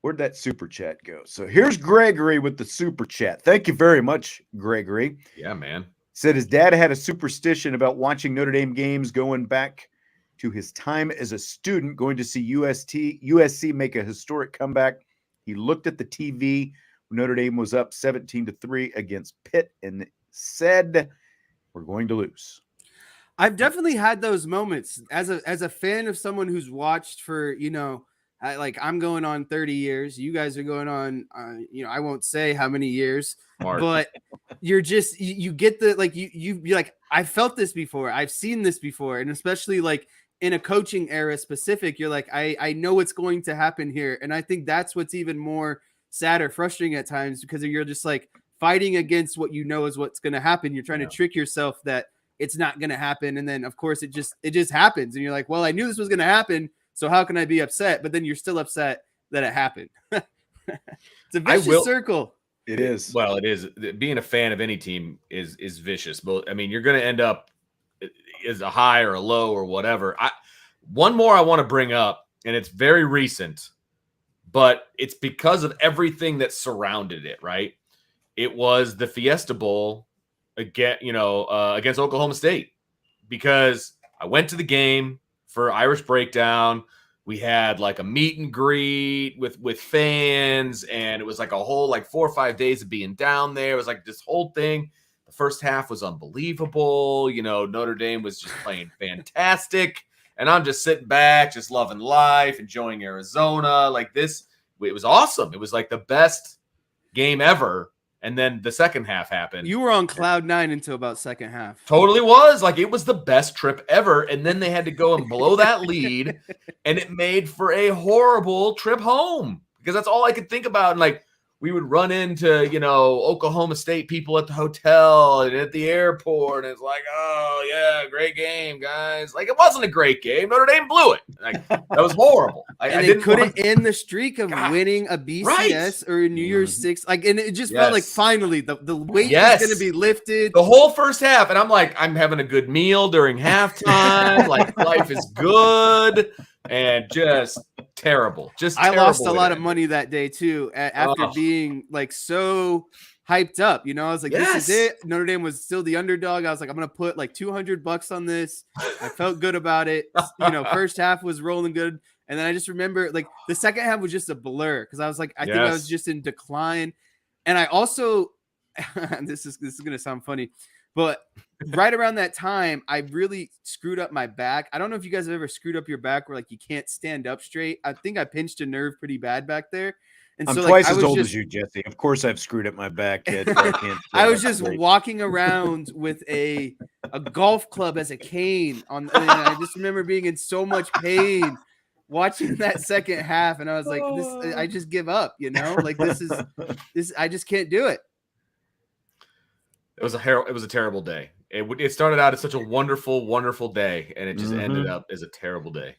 Where'd that super chat go? So here's Gregory with the super chat. Thank you very much, Gregory. Yeah, man. Said his dad had a superstition about watching Notre Dame games going back to his time as a student, going to see USC make a historic comeback. He looked at the TV when Notre Dame was up 17-3 against Pitt and said, "We're going to lose." I've definitely had those moments as a fan of someone who's watched for, you know, I'm going on 30 years. You guys are going on, I won't say how many years, Smart. but you're just, you get the, like, you're like, I felt this before. I've seen this before. And especially like in a coaching era specific, you're like, I know what's going to happen here. And I think that's what's even more sad or frustrating at times, because you're just like fighting against what you know is what's going to happen. You're trying to trick yourself that it's not going to happen. And then of course it just happens. And you're like, well, I knew this was going to happen, so how can I be upset? But then you're still upset that it happened. It's a vicious circle. It is. Well, it is. Being a fan of any team is vicious. But I mean, you're going to end up as a high or a low or whatever. One more I want to bring up, and it's very recent, but it's because of everything that surrounded it, right? It was the Fiesta Bowl against Oklahoma State, because I went to the game for Irish Breakdown. We had like a meet and greet with fans, and it was like a whole 4 or 5 days of being down there. It was like this whole thing. The first half was unbelievable. Notre Dame was just playing fantastic, and I'm just sitting back, just loving life, enjoying Arizona. It was awesome. It was like the best game ever. And then the second half happened. You were on cloud 9 until about second half. Totally was. It was the best trip ever. And then they had to go and blow that lead, and it made for a horrible trip home, because that's all I could think about. And we would run into, Oklahoma State people at the hotel and at the airport. And it's like, oh, yeah, great game, guys. It wasn't a great game. Notre Dame blew it. That was horrible. They couldn't end the streak of winning a BCS or a New Year's Six. And it just felt like finally the weight is going to be lifted. The whole first half. And I'm like, I'm having a good meal during halftime. Life is good. And just terrible. I lost a lot of money that day too, after being so hyped up. I was like, this is it. Notre Dame was still the underdog. I was like, I'm gonna put $200 on this. I felt good about it. First half was rolling good, and then I just remember the second half was just a blur, because I was like, I think I was just in decline. And I also this is gonna sound funny, but right around that time, I really screwed up my back. I don't know if you guys have ever screwed up your back where you can't stand up straight. I think I pinched a nerve pretty bad back there. And I'm so twice as old as you, Jesse. Of course I've screwed up my back. I was just walking around with a golf club as a cane and I just remember being in so much pain watching that second half. And I was like, I just give up, this I just can't do it. It was a terrible day. It started out as such a wonderful, wonderful day, and it just ended up as a terrible day.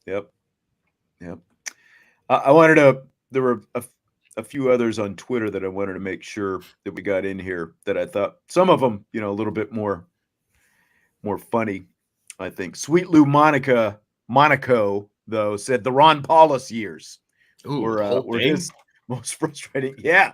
Yep. I wanted to. There were a few others on Twitter that I wanted to make sure that we got in here, that I thought some of them, a little bit more funny. I think Sweet Lou Monaco though said the Ron Paulus years were his most frustrating. Yeah.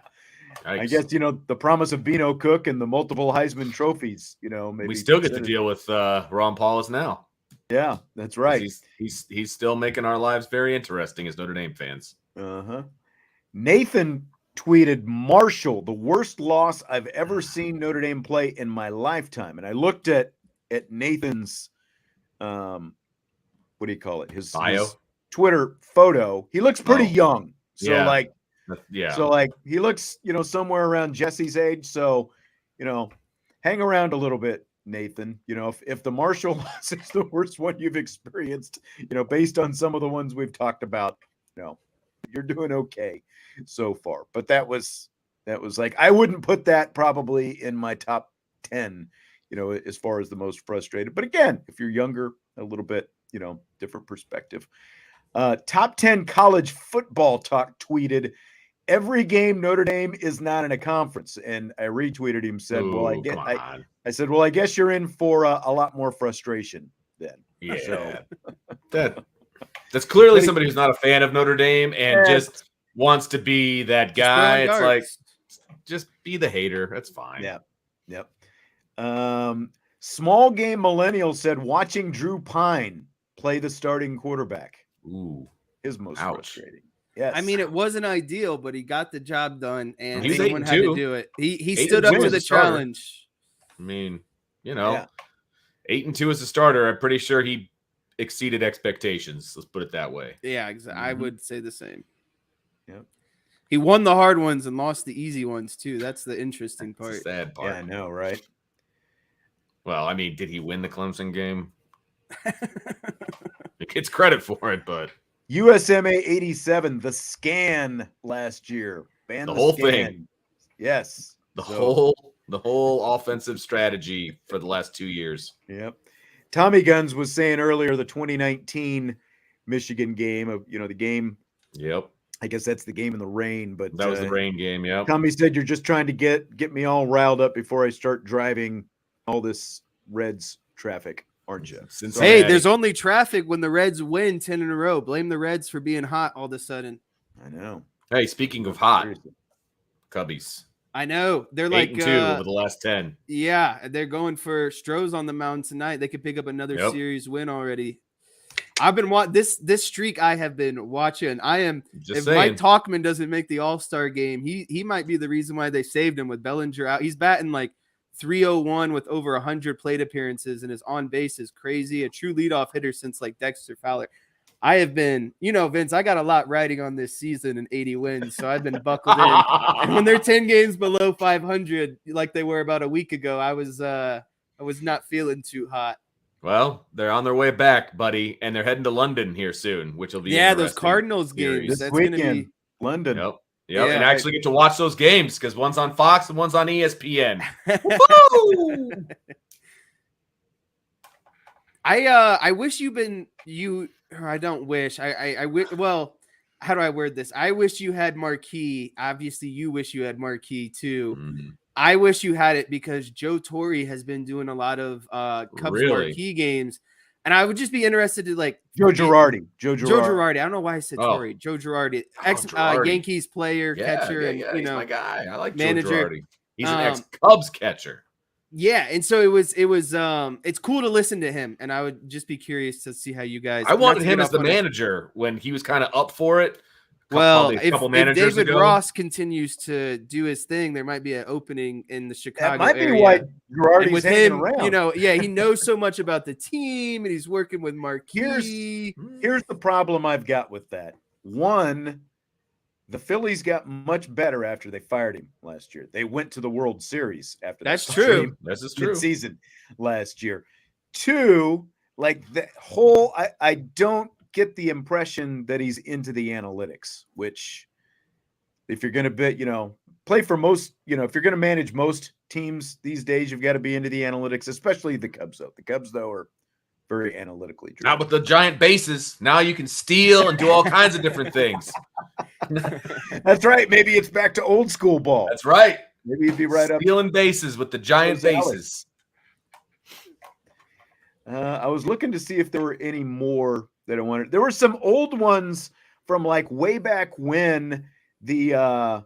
Nice. I guess, the promise of Bino Cook and the multiple Heisman trophies, maybe we still get to deal with Ron Paulus now. Yeah, that's right. He's still making our lives very interesting as Notre Dame fans. Nathan tweeted, Marshall, the worst loss I've ever seen Notre Dame play in my lifetime. And I looked at Nathan's, what do you call it? His bio, his Twitter photo. He looks pretty young. So yeah. He looks, somewhere around Jesse's age. So, hang around a little bit, Nathan. If the Marshall loss is the worst one you've experienced, based on some of the ones we've talked about, you're doing okay so far. But that was I wouldn't put that probably in my top 10, as far as the most frustrated. But again, if you're younger, a little bit, different perspective. Top 10 college football talk tweeted, every game Notre Dame is not in a conference. And I retweeted him, said, I said, I guess you're in for a lot more frustration then. Yeah. So. That's clearly somebody who's not a fan of Notre Dame and just wants to be that guy. It's just be the hater. That's fine. Yeah. Yep. Small game millennial said, watching Drew Pine play the starting quarterback. Ooh. Is most frustrating. Yes. I mean, it waswasn't ideal, but he got the job done, and He's someone had to do it. He stood up to the challenge. I mean, 8-2 as a starter. I'm pretty sure he exceeded expectations. Let's put it that way. Yeah, exactly. I would say the same. Yep. He won the hard ones and lost the easy ones too. That's the interesting part. It's the sad part. Yeah, I know, right? Well, I mean, did he win the Clemson game? He gets credit for it, but USMA 87, the scan last year. Ban the whole scan. thing. Yes. The whole offensive strategy for the last 2 years. Yep. Tommy Guns was saying earlier the 2019 Michigan game of the game. Yep. I guess that's the game in the rain, but That was the rain game. Yep. Tommy said you're just trying to get me all riled up before I start driving all this Reds traffic, aren't you? Hey, there's only traffic when the Reds win 10 in a row. Blame the Reds for being hot all of a sudden. I know. Hey, speaking of hot, Seriously. Cubbies. I know. They're 8-2 like over the last 10. Yeah, they're going for Stroh's on the mound tonight. They could pick up another series win already. I've been this streak I have been watching. If Mike Tauchman doesn't make the All-Star game, he might be the reason why they saved him with Bellinger out. He's batting like 301 with over 100 plate appearances, and his on base is crazy. A true leadoff hitter since like Dexter Fowler. I have been, Vince, I got a lot riding on this season and 80 wins, so I've been buckled in. And when they're 10 games below 500, like they were about a week ago, I was not feeling too hot. Well, they're on their way back, buddy, and they're heading to London here soon, which will be those Cardinals games. This weekend, London. Yep. Yeah, and actually get to watch those games because one's on Fox and one's on ESPN. I wish I don't wish. Well, how do I word this? I wish you had Marquee. Obviously, you wish you had Marquee too. Mm-hmm. I wish you had it because Joe Torre has been doing a lot of Cubs Marquee games. And I would just be interested to Joe Girardi. I don't know why I said Torre. Joe Girardi, Yankees player, catcher, and he's my guy. I like manager. Joe Girardi. He's an ex-Cubs catcher. Yeah, and so it's cool to listen to him, and I would just be curious to see how you guys. I wanted him as the manager when he was kind of up for it. Well, if David Ross continues to do his thing, there might be an opening in the Chicago that might area. be why Girardi's with hanging him, around. he knows so much about the team, and he's working with Marquee. Here's the problem I've got with that. One, the Phillies got much better after they fired him last year. They went to the World Series after that's true. This is true. Season last year. Two, like the whole, I don't get the impression that he's into the analytics, which if you're going to play for most, if you're going to manage most teams these days, you've got to be into the analytics, especially the Cubs though. The Cubs though are very analytically driven. Now with the giant bases, now you can steal and do all kinds of different things. That's right. Maybe it's back to old school ball. That's right. Maybe you'd be right up. Stealing bases with the giant bases. I was looking to see if there were any more that I wanted. There were some old ones from like way back when there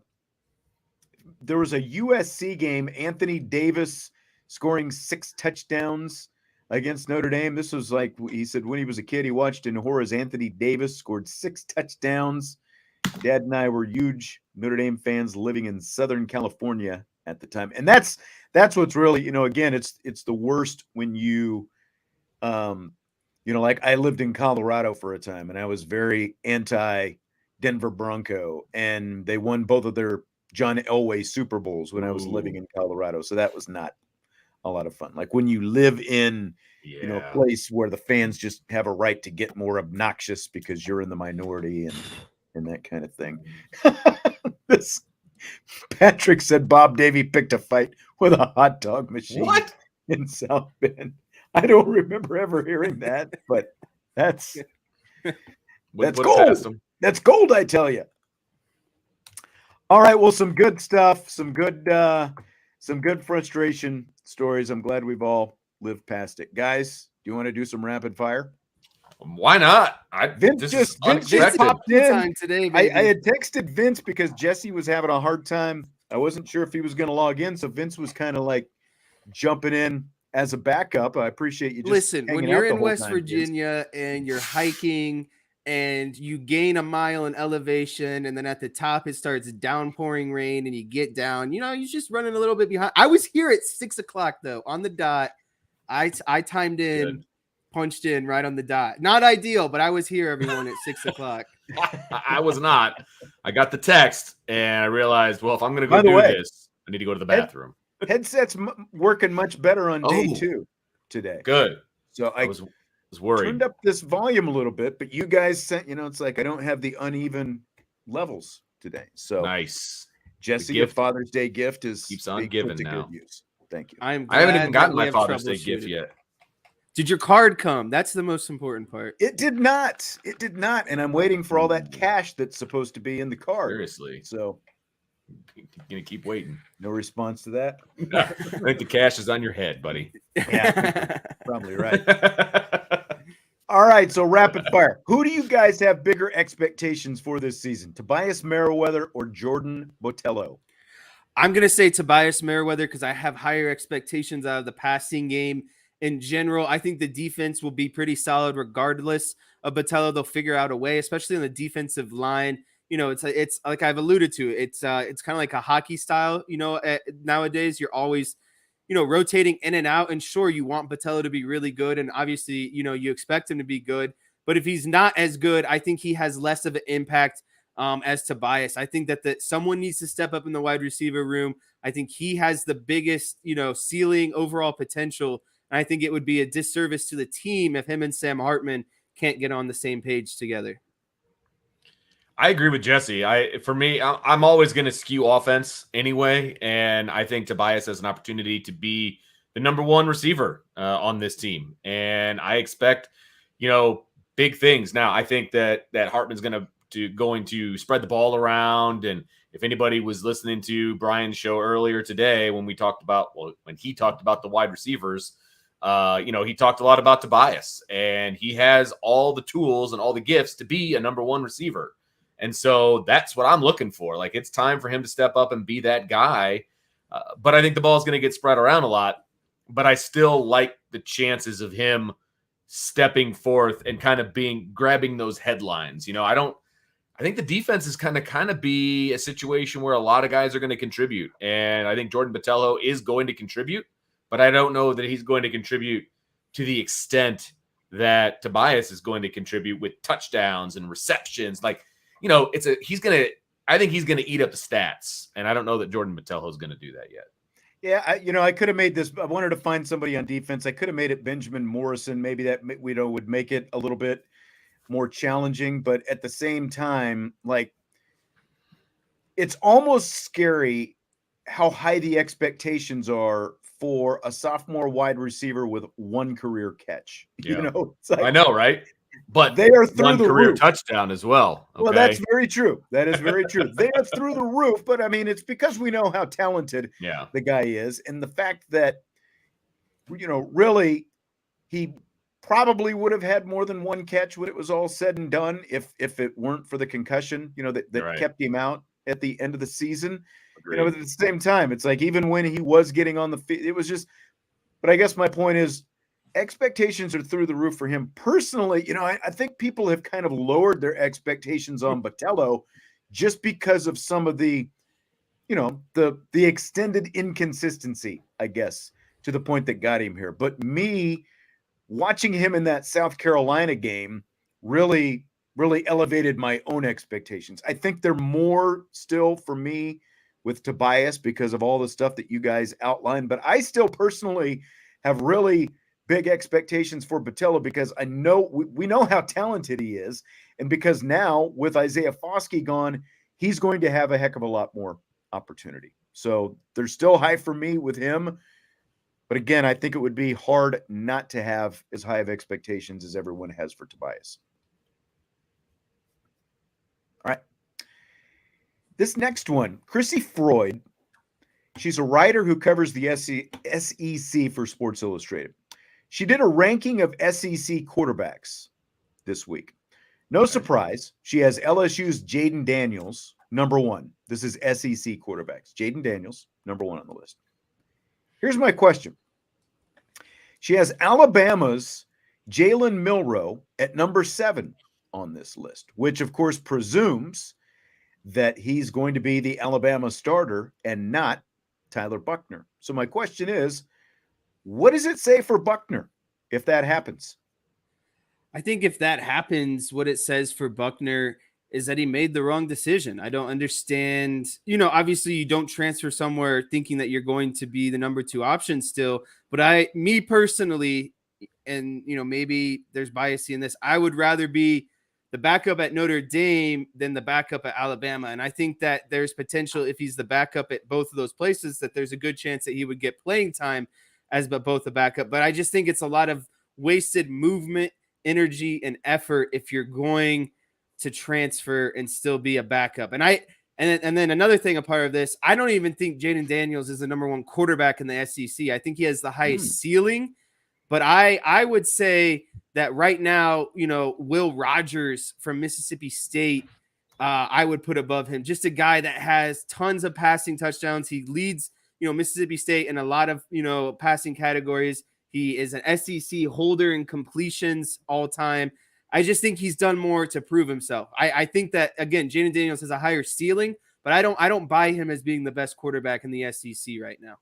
was a USC game, Anthony Davis scoring 6 touchdowns against Notre Dame. This was like, he said when he was a kid, he watched in horror as Anthony Davis scored 6 touchdowns. Dad and I were huge Notre Dame fans living in Southern California at the time. And that's what's really, again, it's the worst when you, like I lived in Colorado for a time and I was very anti Denver Bronco, and they won both of their John Elway Super Bowls when I was living in Colorado. So that was not a lot of fun. Like when you live in, a place where the fans just have a right to get more obnoxious because you're in the minority and that kind of thing. This Patrick said Bob Davie picked a fight with a hot dog machine in South Bend. I don't remember ever hearing that, but that's gold. That's gold, I tell you. All right, well, some good stuff, some good frustration stories. I'm glad we've all lived past it. Guys, do you want to do some rapid fire? Why not? Vince just popped in today. I had texted Vince because Jesse was having a hard time. I wasn't sure if he was going to log in, so Vince was kind of like jumping in as a backup. I appreciate you. Listen, when you're in West Virginia and you're hiking and you gain a mile in elevation, and then at the top it starts downpouring rain, and you get down, you're just running a little bit behind. I was here at 6:00 though on the dot. I timed in. Good. punched in right on the dot. Not ideal, but I was here, everyone, at 6 o'clock. I was not. I got the text and I realized, well, if I'm going to By go the do way, this, I need to go to the bathroom. Headset's working much better on day Oh. 2 today. Good. So I was worried. turned up this volume a little bit, but you guys sent, it's like I don't have the uneven levels today. So Nice. Jesse, your Father's Day gift keeps on giving now. Good use. Thank you. I haven't even gotten my Father's Day gift yet. Did your card come? That's the most important part. It did not. It did not. And I'm waiting for all that cash that's supposed to be in the card. Seriously. So you're going to keep waiting. No response to that? I think the cash is on your head, buddy. Yeah, probably right. All right, so rapid fire. Who do you guys have bigger expectations for this season? Tobias Merriweather or Jordan Botello? I'm going to say Tobias Merriweather because I have higher expectations out of the passing game in general. I think the defense will be pretty solid regardless of Botello. They'll figure out a way, especially on the defensive line. It's like I've alluded to. It's kind of like a hockey style. Nowadays you're always, rotating in and out. And sure, you want Botello to be really good, and obviously, you expect him to be good. But if he's not as good, I think he has less of an impact as Tobias. I think that someone needs to step up in the wide receiver room. I think he has the biggest, ceiling, overall potential. And I think it would be a disservice to the team if him and Sam Hartman can't get on the same page together. I agree with Jesse. For me, I'm always going to skew offense anyway, and I think Tobias has an opportunity to be the number one receiver on this team, and I expect, big things. Now, I think that Hartman's going to spread the ball around, and if anybody was listening to Brian's show earlier today when he talked about the wide receivers, he talked a lot about Tobias, and he has all the tools and all the gifts to be a number one receiver. And so that's what I'm looking for. Like, it's time for him to step up and be that guy. But I think the ball is going to get spread around a lot. But I still like the chances of him stepping forth and kind of grabbing those headlines. I think the defense is kind of be a situation where a lot of guys are going to contribute. And I think Jordan Botello is going to contribute, but I don't know that he's going to contribute to the extent that Tobias is going to contribute with touchdowns and receptions. Like, I think he's gonna eat up the stats, and I don't know that Jordan Botello is gonna do that yet. Yeah, I could have made this. I wanted to find somebody on defense. I could have made it Benjamin Morrison. Maybe that would make it a little bit more challenging. But at the same time, like, it's almost scary how high the expectations are for a sophomore wide receiver with one career catch. Yeah. It's like, I know, right? But they are through one the career roof. touchdown as well. Okay? Well, that's very true. That is very true. They are through the roof, but I mean, it's because we know how talented the guy is, and the fact that really he probably would have had more than one catch when it was all said and done if it weren't for the concussion, that kept him out at the end of the season. Agreed. But at the same time, it's like even when he was getting on the field, it was just. But I guess my point is, expectations are through the roof for him. Personally, I think people have kind of lowered their expectations on Botello just because of some of the, the extended inconsistency, I guess, to the point that got him here. But me watching him in that South Carolina game really, really elevated my own expectations. I think they're more still for me with Tobias because of all the stuff that you guys outlined. But I still personally have really big expectations for Botello because I know we know how talented he is. And because now with Isaiah Foskey gone, he's going to have a heck of a lot more opportunity. So they're still high for me with him. But again, I think it would be hard not to have as high of expectations as everyone has for Tobias. All right. This next one, Chrissy Freud. She's a writer who covers the SEC for Sports Illustrated. She did a ranking of SEC quarterbacks this week. No surprise, she has LSU's Jaden Daniels, number one. This is SEC quarterbacks. Jaden Daniels, number one on the list. Here's my question. She has Alabama's Jalen Milroe at number 7 on this list, which of course presumes that he's going to be the Alabama starter and not Tyler Buckner. So my question is, what does it say for Buckner if that happens? I think if that happens, what it says for Buckner is that he made the wrong decision. I don't understand. Obviously you don't transfer somewhere thinking that you're going to be the number 2 option still. But me personally, and maybe there's bias in this, I would rather be the backup at Notre Dame than the backup at Alabama. And I think that there's potential if he's the backup at both of those places, that there's a good chance that he would get playing time as both the backup. But I just think it's a lot of wasted movement, energy, and effort if you're going to transfer and still be a backup. And then another thing, a part of this, I don't even think Jaden Daniels is the number 1 quarterback in the SEC. I think he has the highest ceiling, but I would say that right now, Will Rogers from Mississippi State, I would put above him. Just a guy that has tons of passing touchdowns. He leads, Mississippi State in a lot of, passing categories. He is an SEC holder in completions all time. I just think he's done more to prove himself. I think that, again, Jaden Daniels has a higher ceiling, but I don't buy him as being the best quarterback in the SEC right now.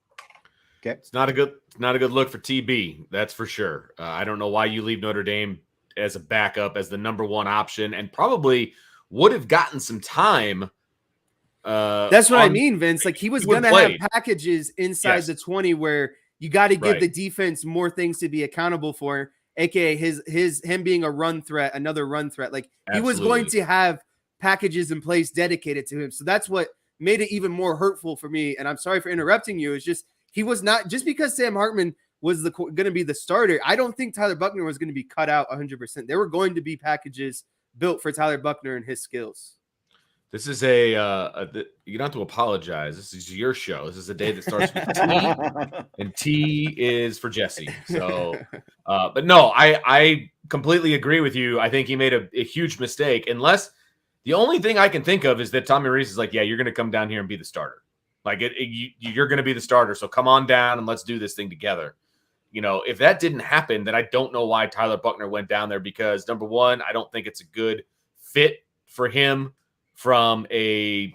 Okay, it's not a good look for TB. That's for sure. I don't know why you leave Notre Dame as a backup, as the number 1 option, and probably would have gotten some time. That's what I mean, Vince. Like, he was going to have packages inside the 20 where you got to give the defense more things to be accountable for, aka him being a run threat, another run threat. Like, he was going to have packages in place dedicated to him. So that's what made it even more hurtful for me. And I'm sorry for interrupting you. It's just, he was not, just because Sam Hartman was going to be the starter, I don't think Tyler Buckner was going to be cut out 100%. There were going to be packages built for Tyler Buckner and his skills. This is you don't have to apologize. This is your show. This is a day that starts with T, and T is for Jesse. So, but no, I completely agree with you. I think he made a huge mistake. Unless the only thing I can think of is that Tommy Rees is like, yeah, you're going to come down here and be the starter. Like, you're going to be the starter. So come on down and let's do this thing together. If that didn't happen, then I don't know why Tyler Buckner went down there, because number 1, I don't think it's a good fit for him from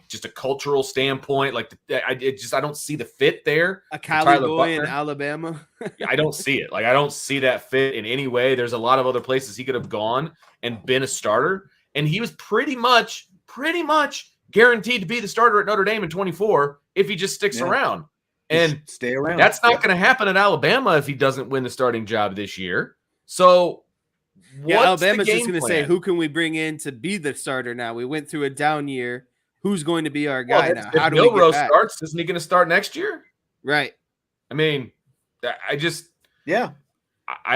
just a cultural standpoint. Like, I don't see the fit there. A Cali boy in Alabama. I don't see it. Like, I don't see that fit in any way. There's a lot of other places he could have gone and been a starter. And he was pretty much guaranteed to be the starter at Notre Dame in 24 if he just sticks around. And stay around. That's not going to happen at Alabama if he doesn't win the starting job this year. So Alabama's just going to say, who can we bring in to be the starter now? We went through a down year. Who's going to be our guy now? How do we get back? Starts, isn't he going to start next year? Right. I mean, I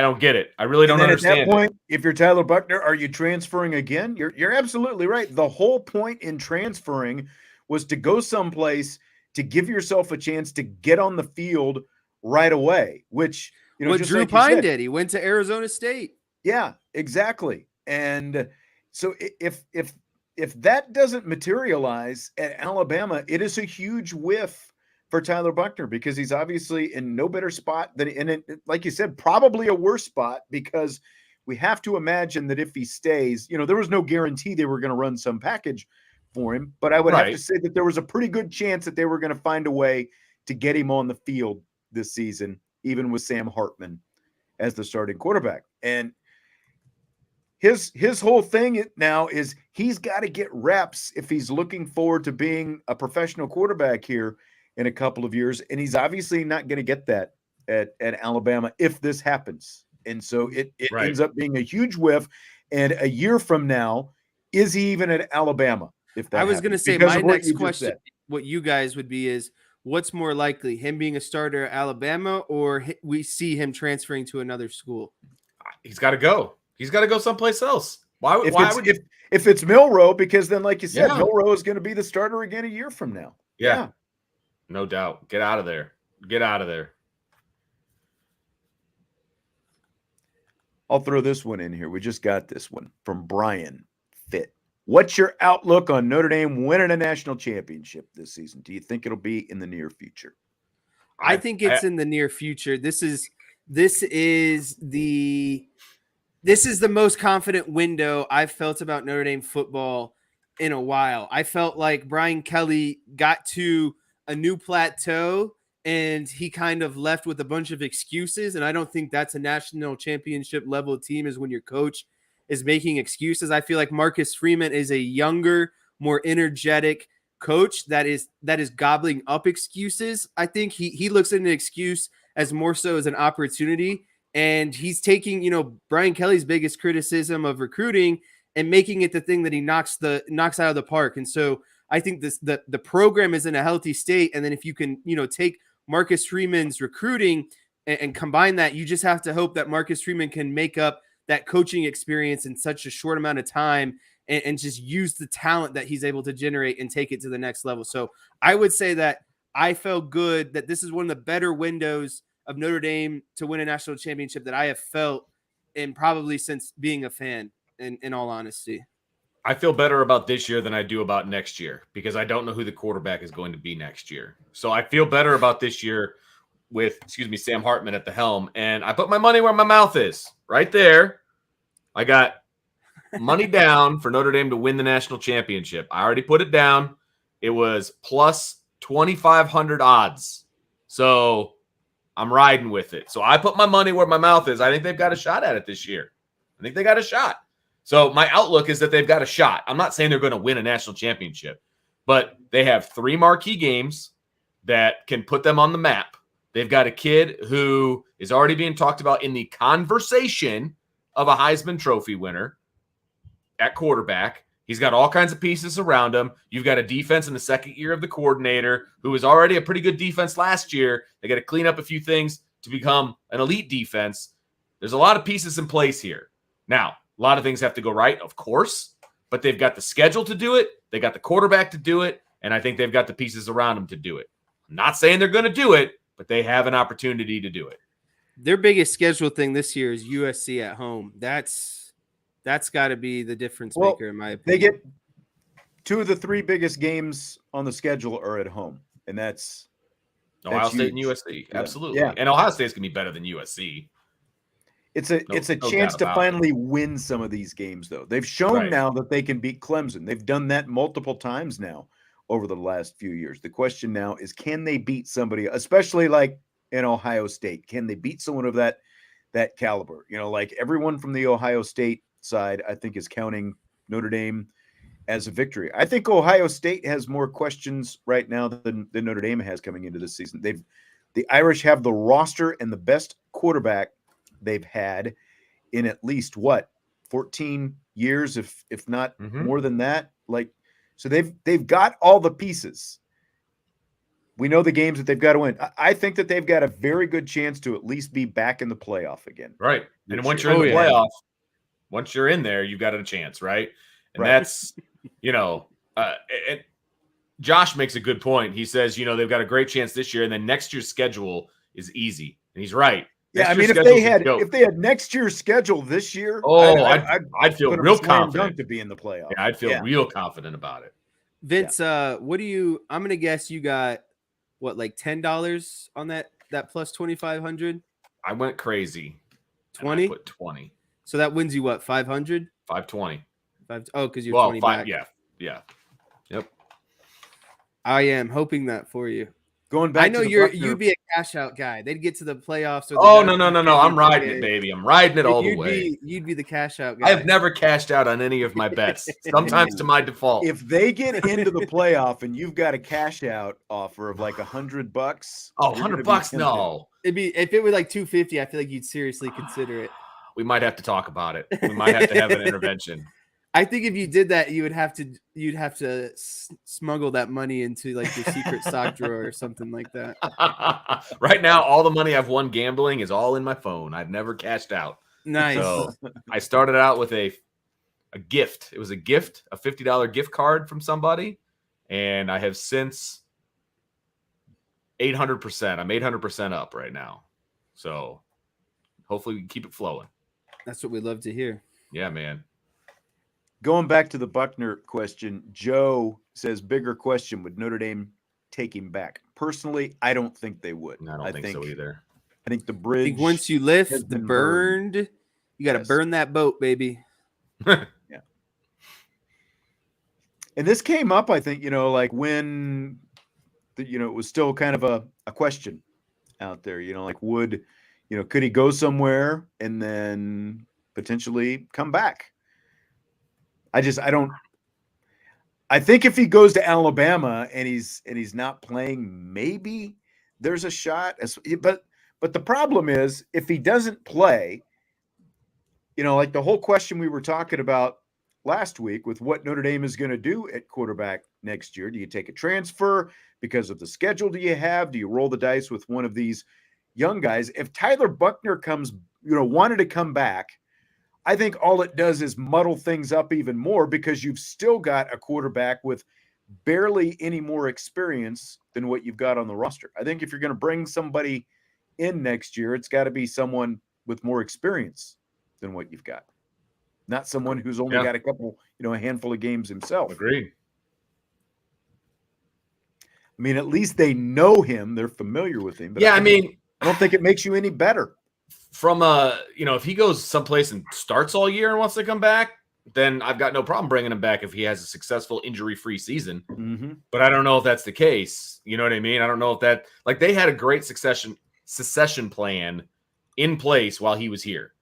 don't get it. I really don't understand. At that point, if you're Tyler Buckner, are you transferring again? You're absolutely right. The whole point in transferring was to go someplace to give yourself a chance to get on the field right away, which, what Drew Pine did. He went to Arizona State. Yeah, exactly. And so if that doesn't materialize at Alabama, it is a huge whiff for Tyler Buckner, because he's obviously in no better spot than in it, like you said, probably a worse spot, because we have to imagine that if he stays, there was no guarantee they were going to run some package for him, but I would have to say that there was a pretty good chance that they were going to find a way to get him on the field this season, even with Sam Hartman as the starting quarterback. And his whole thing now is he's got to get reps if he's looking forward to being a professional quarterback here in a couple of years. And he's obviously not going to get that at Alabama if this happens. And so it ends up being a huge whiff. And a year from now, is he even at Alabama? If that I was going to say, my next question, what you guys would be is, what's more likely, him being a starter at Alabama, or we see him transferring to another school? He's got to go. He's got to go someplace else. If it's Milroe, because then, like you said, Milroe is going to be the starter again a year from now. Yeah. No doubt. Get out of there. I'll throw this one in here. We just got this one from Brian Fitt. What's your outlook on Notre Dame winning a national championship this season? Do you think it'll be in the near future? I think it's in the near future. This is the most confident window I've felt about Notre Dame football in a while. I felt like Brian Kelly got to a new plateau and he kind of left with a bunch of excuses. And I don't think that's a national championship level team, is when your coach is making excuses. I feel like Marcus Freeman is a younger, more energetic coach that is gobbling up excuses. I think he looks at an excuse as more so as an opportunity, and he's taking, Brian Kelly's biggest criticism of recruiting and making it the thing that he knocks out of the park. And so I think the program is in a healthy state. And then if you can, take Marcus Freeman's recruiting and combine that, you just have to hope that Marcus Freeman can make up that coaching experience in such a short amount of time and just use the talent that he's able to generate and take it to the next level. So I would say that I felt good that this is one of the better windows of Notre Dame to win a national championship that I have felt in probably since being a fan, in all honesty. I feel better about this year than I do about next year because I don't know who the quarterback is going to be next year. So I feel better about this year with, Sam Hartman at the helm. And I put my money where my mouth is, right there. I got money down for Notre Dame to win the national championship. I already put it down. It was plus 2,500 odds. So I'm riding with it. So I put my money where my mouth is. I think they've got a shot at it this year. I think they got a shot. So my outlook is that they've got a shot. I'm not saying they're going to win a national championship, but they have 3 marquee games that can put them on the map. They've got a kid who is already being talked about in the conversation of a Heisman Trophy winner at quarterback. He's got all kinds of pieces around him. You've got a defense in the second year of the coordinator who was already a pretty good defense last year. They got to clean up a few things to become an elite defense. There's a lot of pieces in place here. Now, a lot of things have to go right, of course, but they've got the schedule to do it. They got the quarterback to do it, and I think they've got the pieces around them to do it. I'm not saying they're going to do it, but they have an opportunity to do it. Their biggest schedule thing this year is USC at home. That's got to be the difference maker, in my opinion. They get 2 of the 3 biggest games on the schedule are at home, and that's Ohio State huge. and USC. Yeah. Absolutely. Yeah. And Ohio State's going to be better than USC. It's a chance to finally win some of these games, though. They've shown now that they can beat Clemson. They've done that multiple times now over the last few years. The question now is, can they beat somebody, especially like in Ohio State? Can they beat someone of that caliber? Like everyone from the Ohio State side, I think, is counting Notre Dame as a victory. I think Ohio State has more questions right now than Notre Dame has coming into this season. The Irish have the roster and the best quarterback they've had in at least 14 years, if not more than that. So they've got all the pieces. We know the games that they've got to win. I think that they've got a very good chance to at least be back in the playoff again. Right. And once you're in the playoff, once you're in there, you've got a chance, right? And that's, and Josh makes a good point. He says, they've got a great chance this year, and then next year's schedule is easy. And he's right. Yeah, if they had next year's schedule this year, I'd feel real confident to be in the playoff. Yeah, I'd feel real confident about it. Vince, I'm gonna guess you got like $10 on that plus 2,500? I went crazy. 20? I put 20. So that wins you what, 500? 520. Because you're 20 back. Yeah. Yep. I am hoping that for you. Going back, I know you'd be a cash out guy. They'd get to the playoffs. Or no. I'm riding it, baby. I'm riding it all the way. You'd be the cash out guy. I have never cashed out on any of my bets. Sometimes to my default. If they get into the playoff and you've got a cash out offer of like $100, $100, no. If it were like 250, I feel like you'd seriously consider it. We might have to talk about it. We might have to have an intervention. I think if you did that, you'd have to smuggle that money into like your secret sock drawer or something like that. Right now, all the money I've won gambling is all in my phone. I've never cashed out. Nice. So I started out with a gift. It was a gift, a $50 gift card from somebody, and I have since 800%. I'm 800% up right now. So hopefully we can keep it flowing. That's what we love to hear. Yeah, man. Going back to the Buckner question, Joe says, bigger question, would Notre Dame take him back? Personally, I don't think they would. I don't think so either. I think the bridge. I think once you lift the burned, you got to burn that boat, baby. Yeah. And this came up, I think, like when, it was still kind of a question out there, like could he go somewhere and then potentially come back? I think if he goes to Alabama and he's not playing, maybe there's a shot. But the problem is if he doesn't play, like the whole question we were talking about last week with what Notre Dame is going to do at quarterback next year. Do you take a transfer because of the schedule? Do you roll the dice with one of these young guys? If Tyler Buckner wanted to come back, I think all it does is muddle things up even more because you've still got a quarterback with barely any more experience than what you've got on the roster. I think if you're going to bring somebody in next year, it's got to be someone with more experience than what you've got. Not someone who's only got a handful of games himself. Agreed. I mean, at least they know him. They're familiar with him. But I don't think it makes you any better. From if he goes someplace and starts all year and wants to come back, then I've got no problem bringing him back if he has a successful injury-free season. Mm-hmm. But I don't know if that's the case. You know what I mean? I don't know if that they had a great succession plan in place while he was here.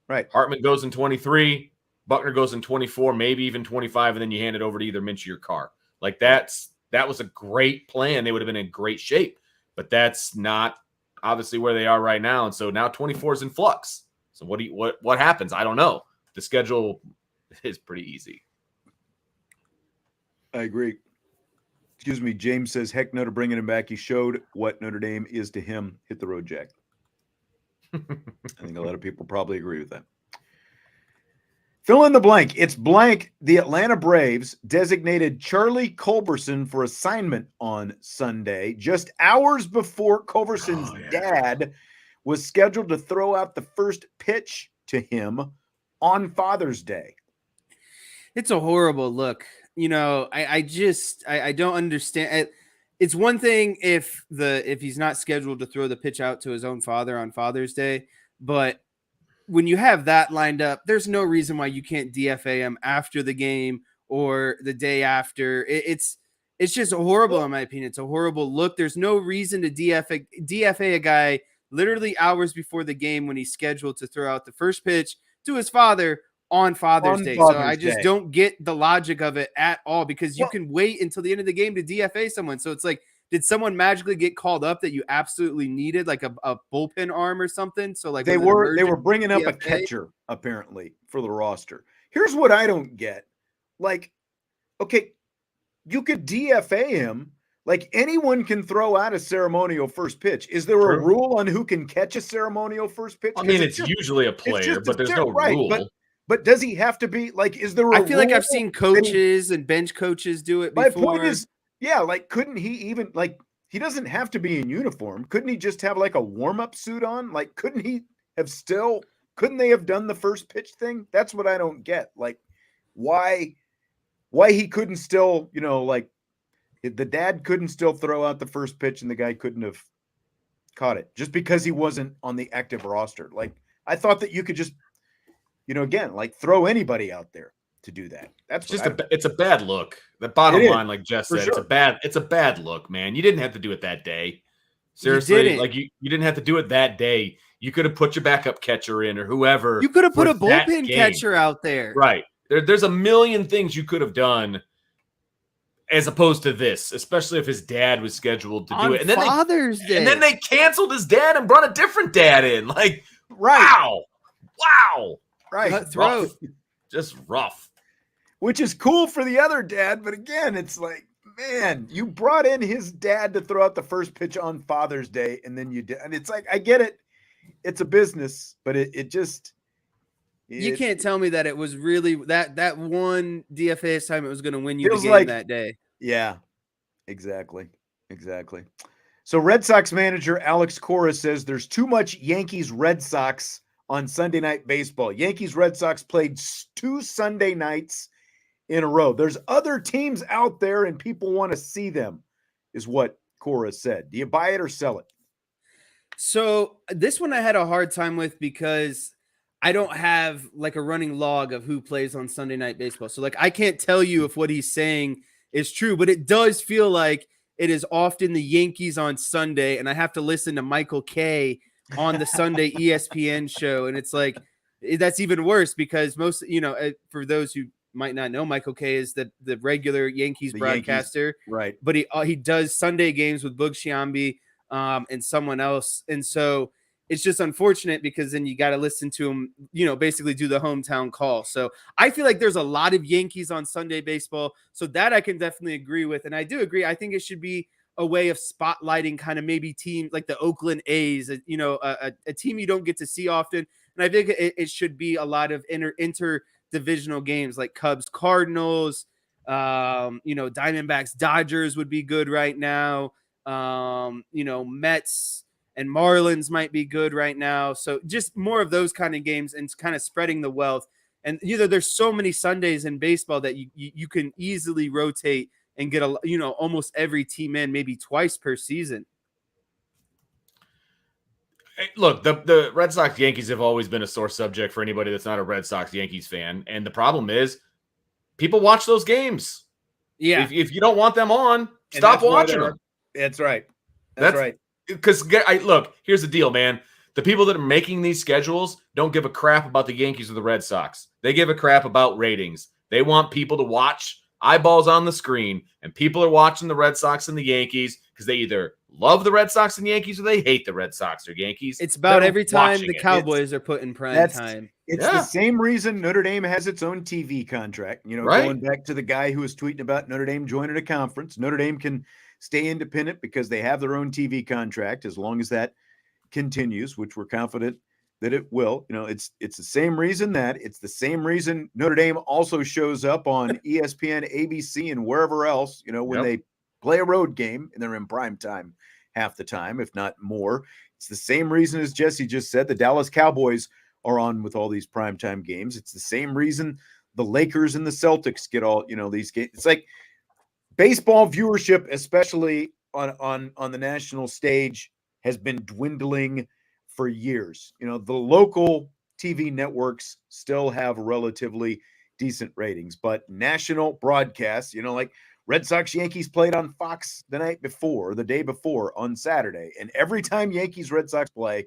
Right. Hartman goes in 23, Buckner goes in 24, maybe even 25, and then you hand it over to either Minchie or Carr. That was a great plan. They would have been in great shape, but that's not obviously where they are right now. And so now 24 is in flux. So what happens? I don't know. The schedule is pretty easy. I agree. Excuse me. James says, heck no to bringing him back. He showed what Notre Dame is to him. Hit the road, Jack. I think a lot of people probably agree with that. Fill in the blank. It's blank. The Atlanta Braves designated Charlie Culberson for assignment on Sunday, just hours before Culberson's dad was scheduled to throw out the first pitch to him on Father's Day. It's a horrible look. I don't understand. It's one thing if he's not scheduled to throw the pitch out to his own father on Father's Day, but when you have that lined up, there's no reason why you can't DFA him after the game or the day after. It's just horrible in my opinion. It's a horrible look. There's no reason to DFA a guy literally hours before the game when he's scheduled to throw out the first pitch to his father on Father's Day. So I just don't get the logic of it at all because you can wait until the end of the game to DFA someone. So it's like, did someone magically get called up that you absolutely needed, like a bullpen arm or something? So like they were bringing up a catcher apparently for the roster. Here's what I don't get. Like, okay, you could DFA him. Like anyone can throw out a ceremonial first pitch. Is there a rule on who can catch a ceremonial first pitch? I mean, it's usually a player, but there's no rule. But does he have to be like? Is there? I feel like I've seen coaches and bench coaches do it before. My point is, like, couldn't he even like? He doesn't have to be in uniform. Couldn't he just have like a warm-up suit on? Like, couldn't they have done the first pitch thing? That's what I don't get. Like, why he couldn't still, like the dad couldn't still throw out the first pitch and the guy couldn't have caught it just because he wasn't on the active roster. Like, I thought that you could just, again, like throw anybody out there to do that. That's just it's a bad look. The bottom line, like Jess said, it's a bad look, man. You didn't have to do it that day. Seriously, like you didn't have to do it that day. You could have put your backup catcher in or whoever. You could have put a bullpen catcher out there. Right. There's a million things you could have done as opposed to this, especially if his dad was scheduled to do it. And then Father's Day. And then they canceled his dad and brought a different dad in. Like, wow. Right. Cutthroat. Just rough. Which is cool for the other dad, but again, it's like, man, you brought in his dad to throw out the first pitch on Father's Day, and then you did. And it's like, I get it. It's a business, but it just... You can't tell me that it was really that one DFA assignment was going to win you the game that day. Yeah, exactly. So Red Sox manager Alex Cora says there's too much Yankees-Red Sox on Sunday Night Baseball. Yankees-Red Sox played 2 Sunday nights in a row. There's other teams out there and people want to see them, is what Cora said. Do you buy it or sell it? So this one I had a hard time with because I don't have like a running log of who plays on Sunday Night Baseball. So like I can't tell you if what he's saying is true, but it does feel like it is often the Yankees on Sunday, and I have to listen to Michael Kay on the Sunday ESPN show. And it's like, that's even worse because most, for those who might not know, Michael Kay is the regular Yankees broadcaster, right? But he does Sunday games with Boog Sciambi and someone else, and so it's just unfortunate because then you got to listen to him, basically do the hometown call. So I feel like there's a lot of Yankees on Sunday baseball, so that I can definitely agree with, and I do agree. I think it should be a way of spotlighting kind of maybe team like the Oakland A's, a team you don't get to see often. And I think it should be a lot of interdivisional games like Cubs, Cardinals, Diamondbacks, Dodgers would be good right now. Mets and Marlins might be good right now. So just more of those kind of games and kind of spreading the wealth. And there's so many Sundays in baseball that you can easily rotate and get almost every team in maybe twice per season. Look, the Red Sox Yankees have always been a sore subject for anybody that's not a Red Sox Yankees fan. And the problem is people watch those games. Yeah. If you don't want them on, stop watching them. That's right. That's right. Because look, here's the deal, man. The people that are making these schedules don't give a crap about the Yankees or the Red Sox. They give a crap about ratings. They want people to watch, eyeballs on the screen, and people are watching the Red Sox and the Yankees because they either love the Red Sox and Yankees or they hate the Red Sox or Yankees. It's about every time the Cowboys are put in prime time. It's the same reason Notre Dame has its own TV contract. Going back to the guy who was tweeting about Notre Dame joining a conference. Notre Dame can stay independent because they have their own TV contract as long as that continues, which we're confident that it will. It's the same reason it's the same reason Notre Dame also shows up on ESPN, ABC, and wherever else, when they play a road game and they're in prime time half the time, if not more. It's the same reason as Jesse just said, the Dallas Cowboys are on with all these primetime games. It's the same reason the Lakers and the Celtics get all, these games. It's like baseball viewership, especially on the national stage, has been dwindling for years. The local TV networks still have relatively decent ratings, but national broadcasts, like Red Sox Yankees played on Fox the night before, the day before on Saturday. And every time Yankees Red Sox play,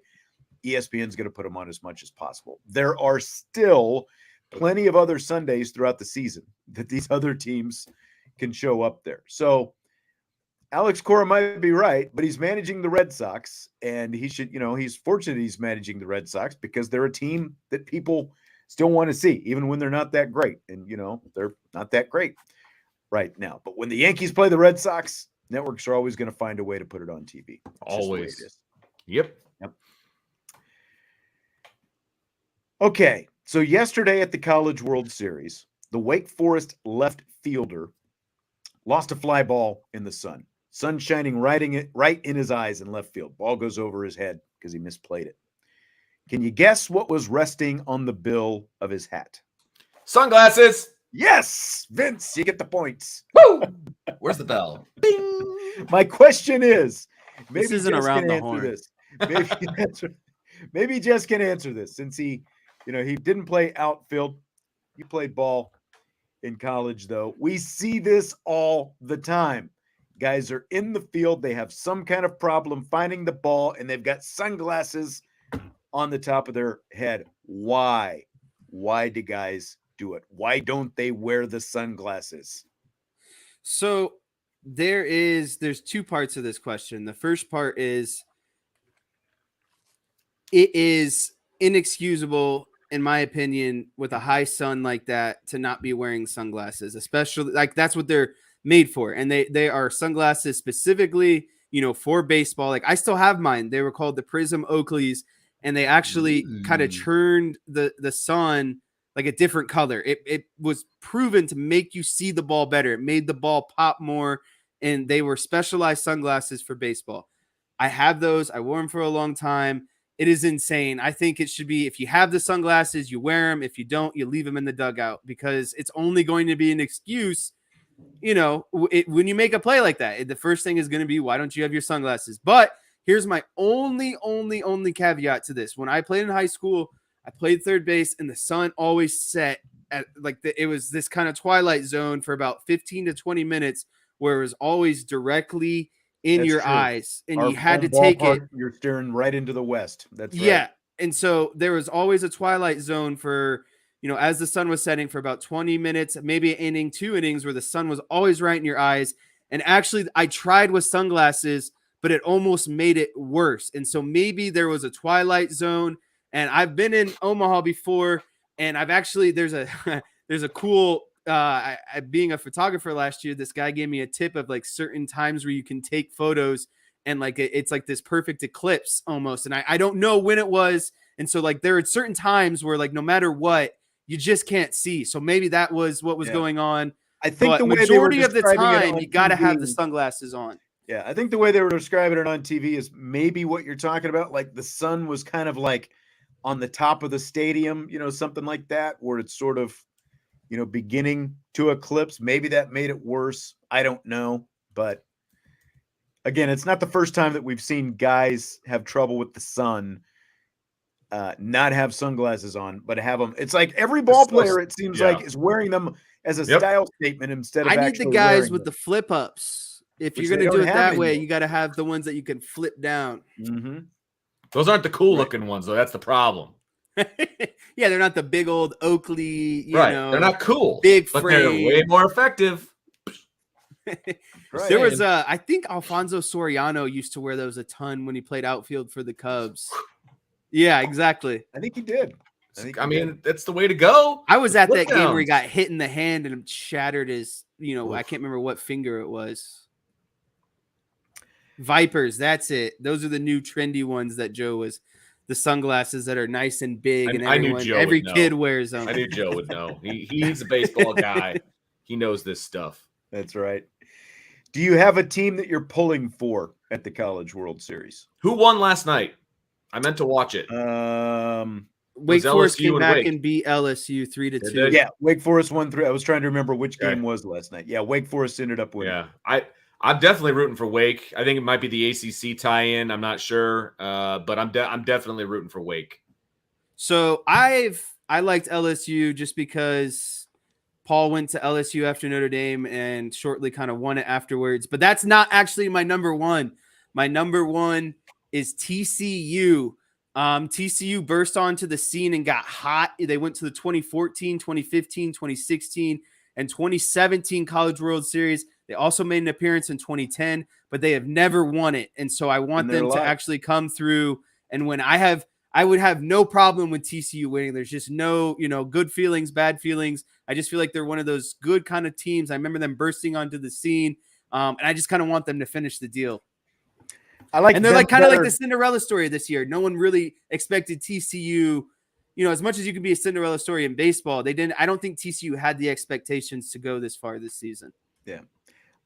ESPN's going to put them on as much as possible. There are still plenty of other Sundays throughout the season that these other teams can show up there. So Alex Cora might be right, but he's managing the Red Sox, and he should, he's fortunate he's managing the Red Sox because they're a team that people still want to see, even when they're not that great. And, they're not that great right now. But when the Yankees play the Red Sox, networks are always going to find a way to put it on TV. Always. Yep. Okay. So yesterday at the College World Series, the Wake Forest left fielder lost a fly ball in the sun. Sun shining right in his eyes in left field. Ball goes over his head because he misplayed it. Can you guess what was resting on the bill of his hat? Sunglasses. Yes, Vince, you get the points. Woo! Where's the bell? Bing! My question is, maybe this isn't Jess around can the answer horn. this. Maybe Jess can answer this since he didn't play outfield. He played ball in college, though. We see this all the time. Guys are in the field. They have some kind of problem finding the ball, and they've got sunglasses on the top of their head. Why? Why do guys do it? Why don't they wear the sunglasses? So there's two parts of this question. The first part is it is inexcusable, in my opinion, with a high sun like that to not be wearing sunglasses, especially like that's what they're made for. And they are sunglasses specifically, for baseball. Like I still have mine. They were called the Prism Oakleys, and they actually kind of turned the sun like a different color. It was proven to make you see the ball better. It made the ball pop more, and they were specialized sunglasses for baseball. I have those. I wore them for a long time. It is insane. I think it should be, if you have the sunglasses, you wear them. If you don't, you leave them in the dugout, because it's only going to be an excuse. When you make a play like that, the first thing is going to be, why don't you have your sunglasses? But here's my only caveat to this. When I played in high school, I played third base, and the sun always set at it was this kind of twilight zone for about 15 to 20 minutes, where it was always directly in your eyes, and you had to take it. You're staring right into the west. That's right. Yeah. And so there was always a twilight zone for as the sun was setting for about 20 minutes, maybe an inning, 2 innings, where the sun was always right in your eyes. And actually, I tried with sunglasses, but it almost made it worse. And so maybe there was a twilight zone. And I've been in Omaha before, and I've actually there's a cool. Being a photographer last year, this guy gave me a tip of like certain times where you can take photos, and like it's like this perfect eclipse almost. And I don't know when it was. And so like there are certain times where like no matter what, you just can't see. So maybe that was what was going on. I think the majority of the time you got to have the sunglasses on. Yeah, I think the way they were describing it on TV is maybe what you're talking about. Like the sun was kind of like on the top of the stadium, something like that, where it's sort of, beginning to eclipse. Maybe that made it worse. I don't know. But again, it's not the first time that we've seen guys have trouble with the sun, not have sunglasses on, but have them. It's like every ball player, it seems like, is wearing them as a style statement instead of I need the guys with the flip ups. If you're going to do it that way, you got to have the ones that you can flip down. Mm-hmm. Those aren't the cool looking ones, though. That's the problem. Yeah, they're not the big old Oakley, They're not cool, big but frame. they're way more effective. There was I think Alfonso Soriano used to wear those a ton when he played outfield for the Cubs. Yeah, exactly. I think he did. That's the way to go. I was at that game where he got hit in the hand and shattered his, I can't remember what finger it was. Vipers, that's it. Those are the new trendy ones that Joe was. The sunglasses that are nice and big, and every kid wears them. I knew Joe would know. He's a baseball guy. He knows this stuff. That's right. Do you have a team that you're pulling for at the College World Series? Who won last night? I meant to watch it. Wake Forest came back and beat LSU 3-2. Yeah, Wake Forest won 3. I was trying to remember which game was last night. Yeah, Wake Forest ended up winning. Yeah, I'm definitely rooting for Wake. I think it might be the ACC tie-in. I'm not sure, but I'm definitely rooting for Wake. So I liked LSU just because Paul went to LSU after Notre Dame and shortly kind of won it afterwards. But that's not actually my number one. My number one is TCU. TCU burst onto the scene and got hot. They went to the 2014, 2015, 2016, and 2017 College World Series. They also made an appearance in 2010, but they have never won it. And so I want them to actually come through. And when I would have no problem with TCU winning. There's just no, good feelings, bad feelings. I just feel like they're one of those good kind of teams. I remember them bursting onto the scene. And I just kind of want them to finish the deal. And they're like kind of like the Cinderella story this year. No one really expected TCU, as much as you can be a Cinderella story in baseball, they didn't. I don't think TCU had the expectations to go this far this season. Yeah.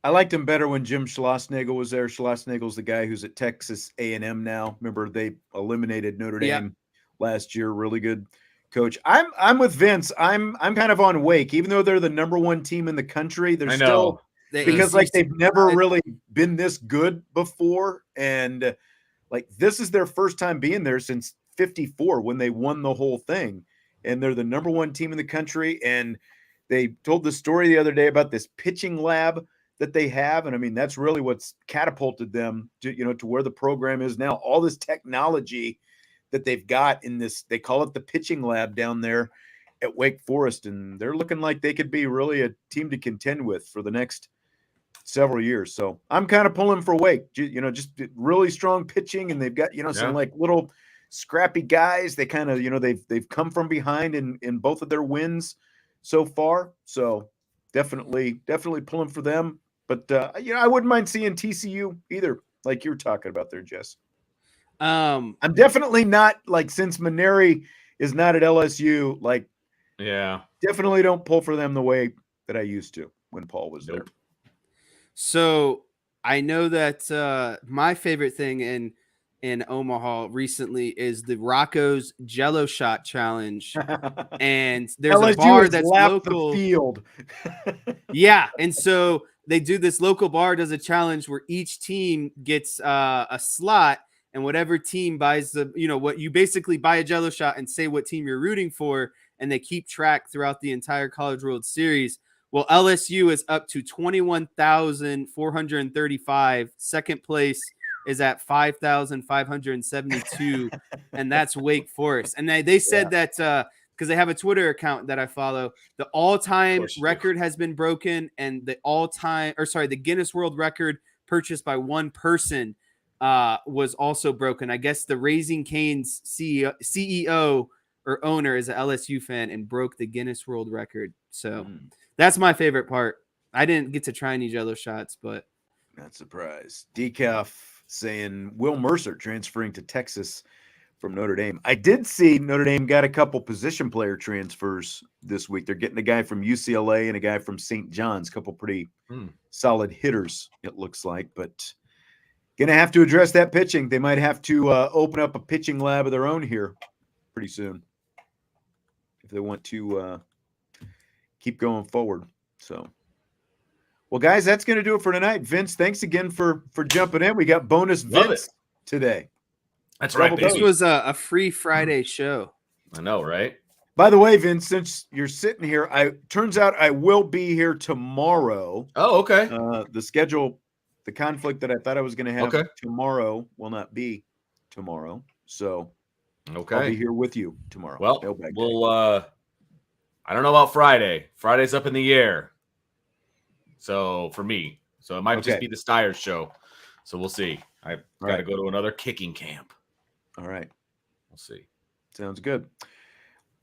I liked him better when Jim Schlossnagle was there. Schlossnagle's the guy who's at Texas A&M now. Remember, they eliminated Notre Dame last year. Really good coach. I'm with Vince. I'm kind of on Wake, even though they're the number one team in the country. They're still because they've never really been this good before, and like this is their first time being there since '54 when they won the whole thing, and they're the number one team in the country. And they told the story the other day about this pitching lab that they have. And I mean, that's really what's catapulted them to, to where the program is now. All this technology that they've got in this, they call it the pitching lab down there at Wake Forest. And they're looking like they could be really a team to contend with for the next several years. So I'm kind of pulling for Wake, just really strong pitching. And they've got, some like little scrappy guys. They kind of, they've come from behind in both of their wins so far. So definitely pulling for them. But, I wouldn't mind seeing TCU either, like you're talking about there, Jess. I'm definitely not, like, since Maneri is not at LSU, like, definitely don't pull for them the way that I used to when Paul was there. So I know that my favorite thing in Omaha recently is the Rocco's Jello Shot Challenge. And there's LSU a bar that's local. The field. Yeah. And so they do this local bar does a challenge where each team gets a slot, and whatever team buys what you basically buy a Jello shot and say what team you're rooting for. And they keep track throughout the entire College World Series. Well, LSU is up to 21,435. Second place is at 5,572, and that's Wake Forest. And they said that because they have a Twitter account that I follow. The all-time record has been broken, and the Guinness World Record purchased by one person was also broken. I guess the Raising Cane's CEO or owner is an LSU fan and broke the Guinness World Record. So that's my favorite part. I didn't get to try any Jello shots, but not surprised. Decaf saying Will Mercer transferring to Texas from Notre Dame. I did see Notre Dame got a couple position player transfers this week. They're getting a guy from UCLA and a guy from St. John's, a couple pretty solid hitters, it looks like, but going to have to address that pitching. They might have to open up a pitching lab of their own here pretty soon if they want to keep going forward. So, well, guys, that's going to do it for tonight. Vince, thanks again for jumping in. We got bonus Vince today. That's right. This was a free Friday show. I know, right? By the way, Vince, since you're sitting here, turns out I will be here tomorrow. Oh, okay. The conflict that I thought I was going to have tomorrow will not be tomorrow. So I'll be here with you tomorrow. Well, I don't know about Friday. Friday's up in the air. So for me, it might just be the Steyers show. So we'll see. I've got to go to another kicking camp. All right. We'll see. Sounds good.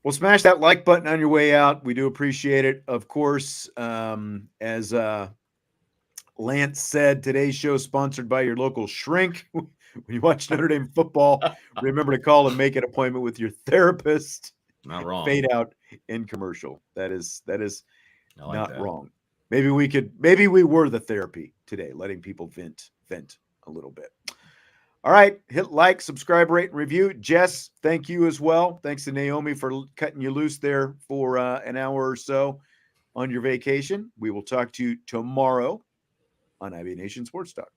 Well, smash that like button on your way out. We do appreciate it. Of course, as Lance said, today's show is sponsored by your local shrink. When you watch Notre Dame football, remember to call and make an appointment with your therapist. Not wrong. Fade out in commercial. That is not that. Wrong. Maybe we were the therapy today, letting people vent a little bit. All right. Hit like, subscribe, rate, and review. Jess, thank you as well. Thanks to Naomi for cutting you loose there for an hour or so on your vacation. We will talk to you tomorrow on IB Nation Sports Talk.